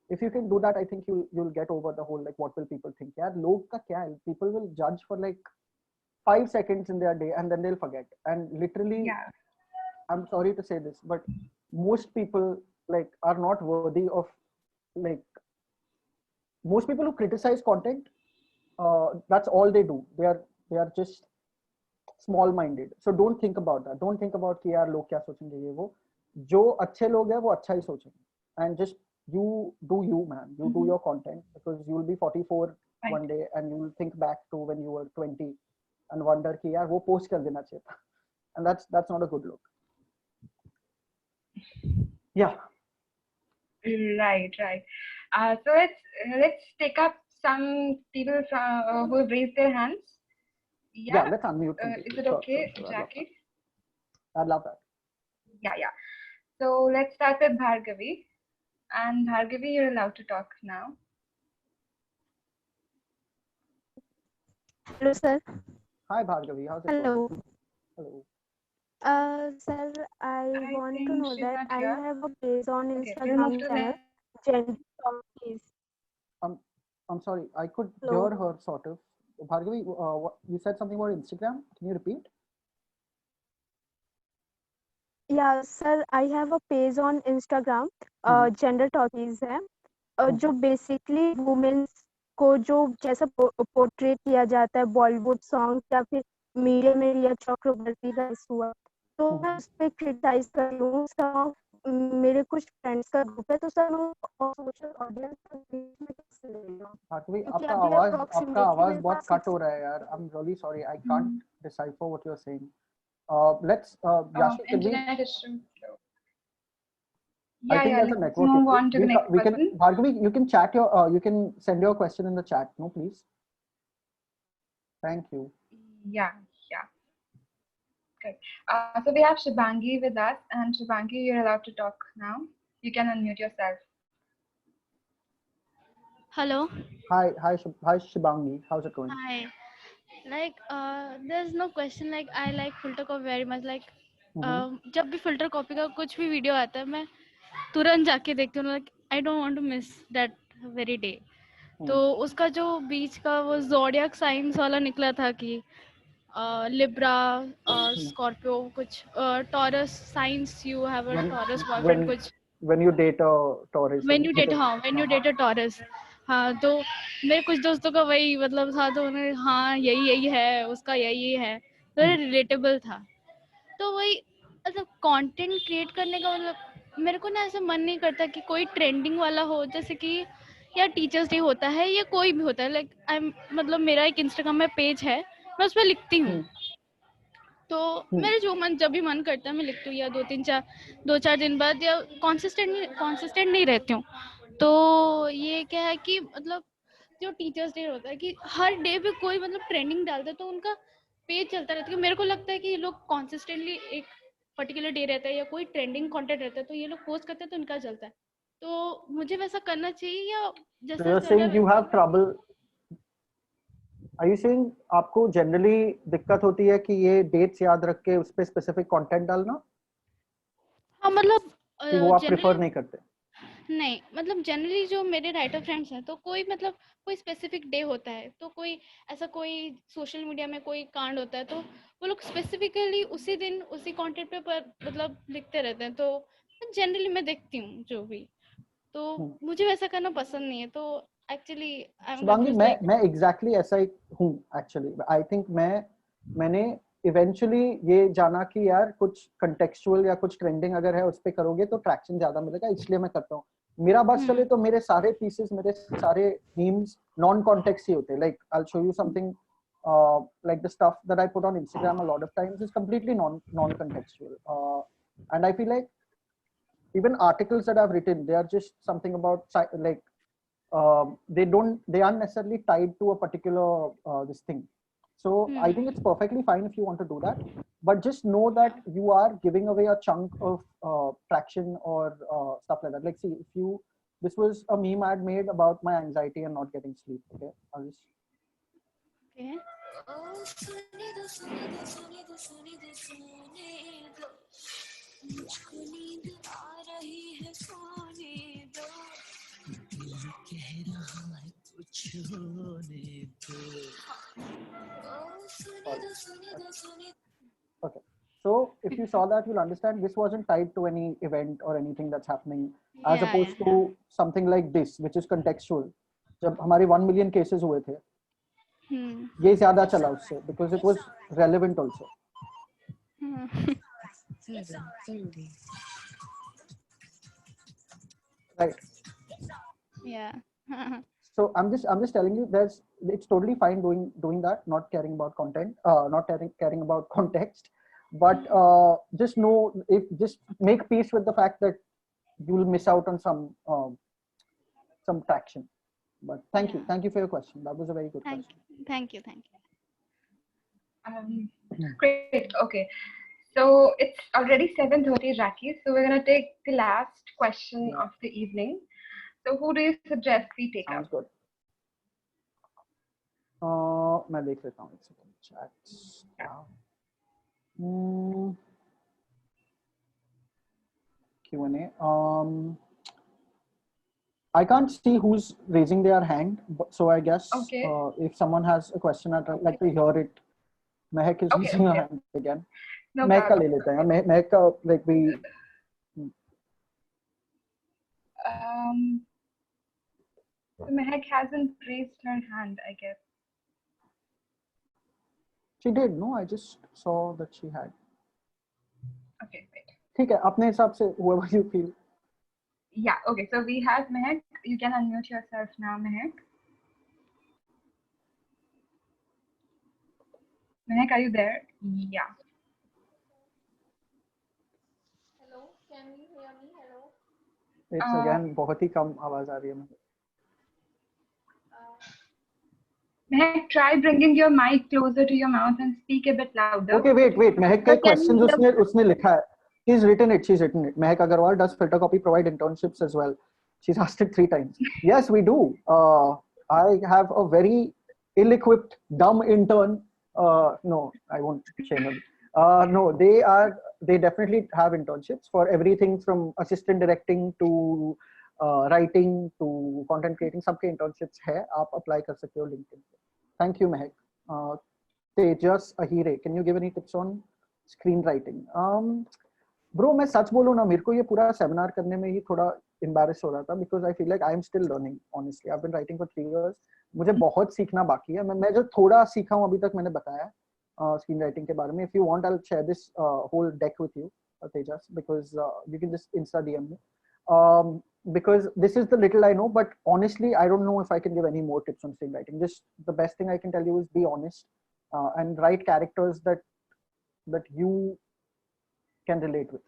If you can do that, I think you'll get over the whole like what will people think. Yaar, log ka kya hai? People will judge for like 5 seconds in their day and then they'll forget. And literally, I'm sorry to say this, but most people like are not worthy of like, most people who criticize content, that's all they do. They are just small-minded. So don't think about that. Don't think about कि यार लोग क्या सोचेंगे ये वो. जो अच्छे लोग हैं वो अच्छा ही सोचेंगे. And just you do you, man. You do your content, because you will be 44 one day and you will think back to when you were 20 and wonder कि यार वो post कर देना चाहिए था. And that's not a good look. Yeah. Right. So let's take up some people who have raised their hands. Yeah, let's unmute. Is it okay, sure, Jackie? I'd love that. Yeah. So let's start with Bhargavi. And Bhargavi, you're allowed to talk now. Hello, sir. Hi, Bhargavi. How's it going? Hello. Sir, I want to know that I have a page on Instagram channel, Gender Talkies. I'm sorry, I could hear her sort of. Bhargavi, you said something about Instagram. Can you repeat? Yeah, sir, I have a page on Instagram, Gender Talkies है, जो basically women को जो जैसा portray किया जाता है Bollywood song या फिर मीडिया में रिया चक्रवर्ती का हुआ, तो मैं उस पर क्रिटिसाइज कर रही हूँ. मेरे कुछ फ्रेंड्स का ग्रुप है, तो सर मैं सोशल ऑडियंस के बीच में कैसे ले लूं? आपका आवाज बहुत कट हो रहा है यार. I'm really sorry, I can't decipher what you're saying. Let's Yashi, can internet issue. I think there's a network issue. Move on to the next person. Bhargavi, you can chat you can send your question in the chat, no, please. Thank you. Yeah. Okay. So we have Shibangi with us, and Shibangi, you're allowed to talk now. You can unmute yourself. Hello. Hi, Shibangi. How's it going? Hi. Like, there's no question. Like, I like Filtercopy very much. Like, जब भी Filtercopy का कुछ भी video आता है, मैं तुरंत जाके देखती हूँ. Like, I don't want to miss that very day. तो उसका जो बीच का वो ज़ोडिएक साइंस वाला निकला था कि लिब्रा, स्कॉर्पियो, कुछ Taurus signs, you have a Taurus boyfriend, कुछ when you date a Taurus when you date, something. हाँ when you date a Taurus. हाँ, तो मेरे कुछ दोस्तों का वही मतलब था, तो उन्हें हाँ यही यही है, उसका यही है, तो रिलेटेबल था। तो वही मतलब कंटेंट क्रिएट करने का मतलब मेरे को ना ऐसा मन नहीं करता कि कोई ट्रेंडिंग वाला हो, जैसे कि या टीचर्स डे होता है या कोई भी होता है, लाइक आई मतलब मेरा एक इंस्टाग्राम में पेज है, मैं उस पर लिखती हूँ। तो मेरे जो मन जब भी मन करता है मैं लिखती हूँ, या दो चार दिन बाद, या कॉन्सिस्टेंट नहीं रहती हूँ। तो ये क्या है कि मतलब जो टीचर्स डे होता है कि हर डे पे कोई मतलब ट्रेंडिंग डालता है, तो उनका पेज चलता रहता है। मेरे को लगता है कि ये लोग कॉन्सिस्टेंटली एक पर्टिकुलर डे रहता है या कोई ट्रेंडिंग कंटेंट रहता है, तो ये लोग पोस्ट करते हैं तो इनका चलता है। तो मुझे वैसा करना चाहिए, या So जैसा you're चल रहा saying है you have trouble. Are you saying आपको generally दिक्कत होती है कि ये dates याद रख के उस पे specific content डालना? हाँ मतलब कि वो आप prefer जनरली नहीं करते? नहीं, मतलब जनरली जो मेरे राइटर फ्रेंड्स हैं, तो कोई मतलब कोई स्पेसिफिक डे होता है, तो कोई ऐसा कोई सोशल मीडिया में कोई कांड होता है, तो वो लोग स्पेसिफिकली उसी दिन उसी कंटेंट पे पर मतलब लिखते रहते हैं। तो जनरली मैं देखती हूँ जो भी, तो मुझे वैसा करना पसंद नहीं है। तो actually I am Shubhangi, confuse like मैं exactly ऐसा ही हूँ actually. I think मैंने eventually ये जाना कि यार कुछ contextual या कुछ trending अगर है उस पे करोगे तो traction ज्यादा मिलेगा, इसलिए मैं करता हूँ। मेरा बस चले तो मेरे सारे pieces, मेरे सारे memes non context ही होते हैं. Like I'll show you something like the stuff that I put on Instagram a lot of times is completely non contextual, and I feel like even articles that I've written, they are just something about like they aren't necessarily tied to a particular this thing. So I think it's perfectly fine if you want to do that, but just know that you are giving away a chunk of traction or stuff like that. Like, see, this was a meme I had made about my anxiety and not getting sleep. Okay, I'll just. okay. Okay, so if you saw that, you'll understand this wasn't tied to any event or anything that's happening, as opposed to something like this, which is contextual. जब हमारे 1 million cases हुए थे, ये ज़्यादा चला उससे, because it was relevant also. Right. Yeah. So I'm just telling you, it's totally fine doing that, not caring about content, not caring about context, but just know, just make peace with the fact that you will miss out on some traction. But thank you for your question. That was a very good question. Thank you. Great. Okay. So it's already 7:30, Jackie. So we're gonna take the last question of the evening. So who do you suggest we take Sounds up? good. मैं देख लेता हूँ एक second chat. Q&A. I can't see who's raising their hand, so I guess if someone has a question, I'd like to hear it. Mehak is raising her hand again. No Mehak का problem. ले लेते हैं. Mehak का like we. Mehak hasn't raised her hand, I guess. She did. No, I just saw that she had. Okay, wait. ठीक है, अपने हिसाब से whoever you feel. Yeah. Okay. So we have Mehak. You can unmute yourself now, Mehak. Mehak, are you there? Yeah. Hello, can you hear me? Hello. It's again बहुत ही कम आवाज आ रही है मुझे. Mehak, try bringing your mic closer to your mouth and speak a bit louder. Okay, wait. Mehak के questions उसने लिखा है. She's written it. Mehak Agarwal, does Filtercopy provide internships as well? She's asked it 3 times. Yes, we do. I have a very ill-equipped, dumb intern. No, I won't shame him. No, they definitely have internships for everything from assistant directing to writing to content creating सबके internships है, आप apply कर सकते हो LinkedIn पे। Thank you Mehak. Tejas Ahire, can you give any tips on screen writing? Bro मैं सच बोलूं ना, मेरे को ये पूरा सेमिनार करने में ही थोड़ा एम्बैरेस हो रहा था, because I feel like I am still learning honestly. I have been writing for 3 years, मुझे बहुत सीखना बाकी है। मैं जो थोड़ा सीखा हूं अभी तक मैंने बताया स्क्रीन राइटिंग के बारे में। If you want I will share this whole deck with you Tejas, because you can just insta DM me, because this is the little I know, but honestly I don't know if I can give any more tips on screenwriting. Just the best thing I can tell you is be honest, and write characters that you can relate with.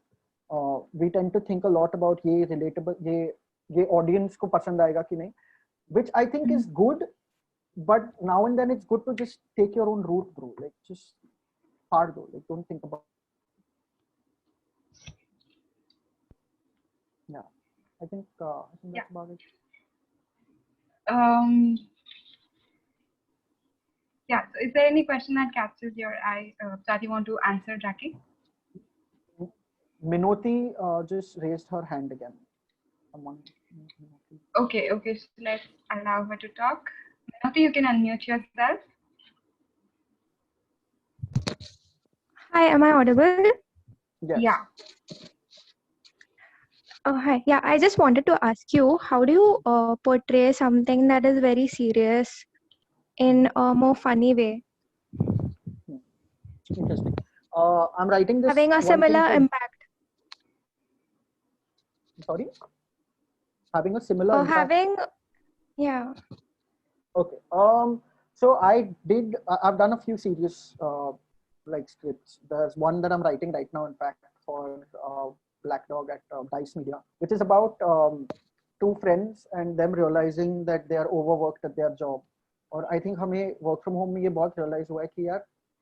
We tend to think a lot about ye relatable, ye audience ko pasand aayega ki nahi, which I think is good, but now and then it's good to just take your own route, bro. Like just hard though, like don't think about. Yeah, I think that's about it. Yeah, so is there any question that catches your eye that you want to answer, Jackie? Minoti just raised her hand again. Okay, so let's allow her to talk. Minoti, you can unmute yourself. Hi, am I audible? Yes. Yeah. Oh, hi. Yeah, I just wanted to ask you, how do you portray something that is very serious in a more funny way? Interesting. I'm writing this. Having a similar impact. Sorry? Having a similar impact? Yeah. Okay. So I've done a few serious like scripts. There's one that I'm writing right now, in fact, for Black Dog at Dice Media, which is about 2 friends and them realizing that they are overworked at their job. और I think हमें work from home में ये बहुत realize हुआ है कि यार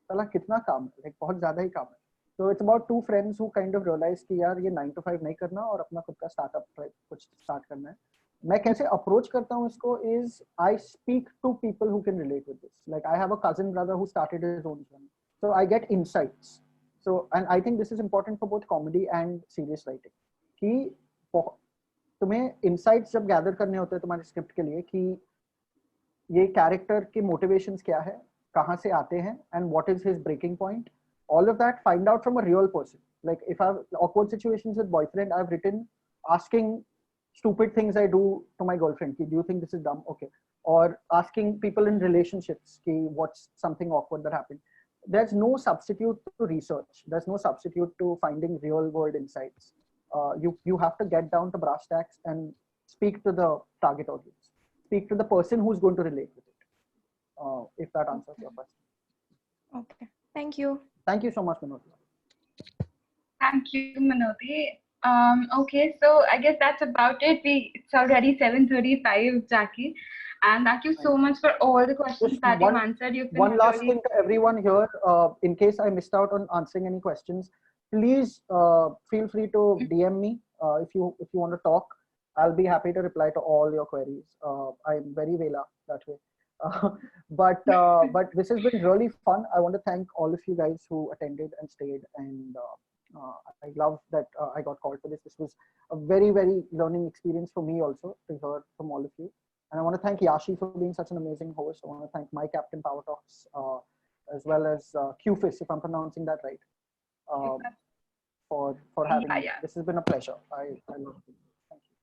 साला कितना काम है, like बहुत ज़्यादा ही काम है. So it's about 2 friends who kind of realize कि यार ये 9 to 5 नहीं करना और अपना खुद का startup कुछ start करना है. मैं कैसे approach करता हूँ इसको is I speak to people who can relate with this. Like I have a cousin brother who started his own channel, so I get insights. So, and I think this is important for both comedy and serious writing. कि तुम्हें insights जब gather करने होते हैं तुम्हारे script के लिए कि ये character के motivations क्या है, कहाँ से आते हैं, and what is his breaking point. All of that find out from a real person. Like if I have awkward situations with boyfriend, I've written asking stupid things I do to my girlfriend. Ki, do you think this is dumb? Okay. Or asking people in relationships, ki, what's something awkward that happened. There's no substitute to research. There's no substitute to finding real world insights. You have to get down to brass tacks and speak to the target audience. Speak to the person who's going to relate with it. If that answers your question. Okay. Thank you. Thank you so much, Minoti. Thank you, Minoti. Okay, so I guess that's about it. It's already 7:35, Jackie. And thank you so much for all the questions that you've answered. You've been one last thing to everyone here. In case I missed out on answering any questions, please feel free to DM me if you want to talk. I'll be happy to reply to all your queries. I'm very Vela that way. But this has been really fun. I want to thank all of you guys who attended and stayed, and I love that I got called for this. This was a very, very learning experience for me also to hear from all of you. And I want to thank Yashi for being such an amazing host. I want to thank MyCaptain Power Talks, as well as Qfuss, if I'm pronouncing that right, for having me. This has been a pleasure. I love it. Thank you.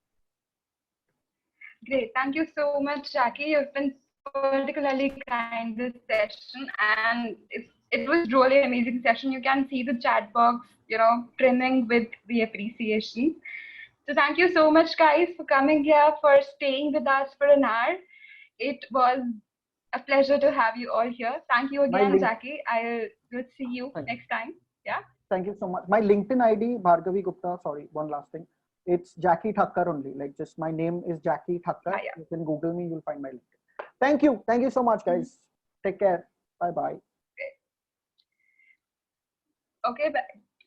Great. Thank you so much, Jackie. You've been particularly kind this session, and it was really an amazing session. You can see the chat box, trimming with the appreciation. So thank you so much, guys, for coming here, for staying with us for an hour. It was a pleasure to have you all here. Thank you again, Jackie. I will see you next time. Yeah. Thank you so much. My LinkedIn ID, Bhargavi Gupta. Sorry, one last thing. It's Jackie Thakkar only. Like just my name is Jackie Thakkar. You can Google me. You'll find my LinkedIn. Thank you. Thank you so much, guys. Take care. Bye-bye. Okay, bye.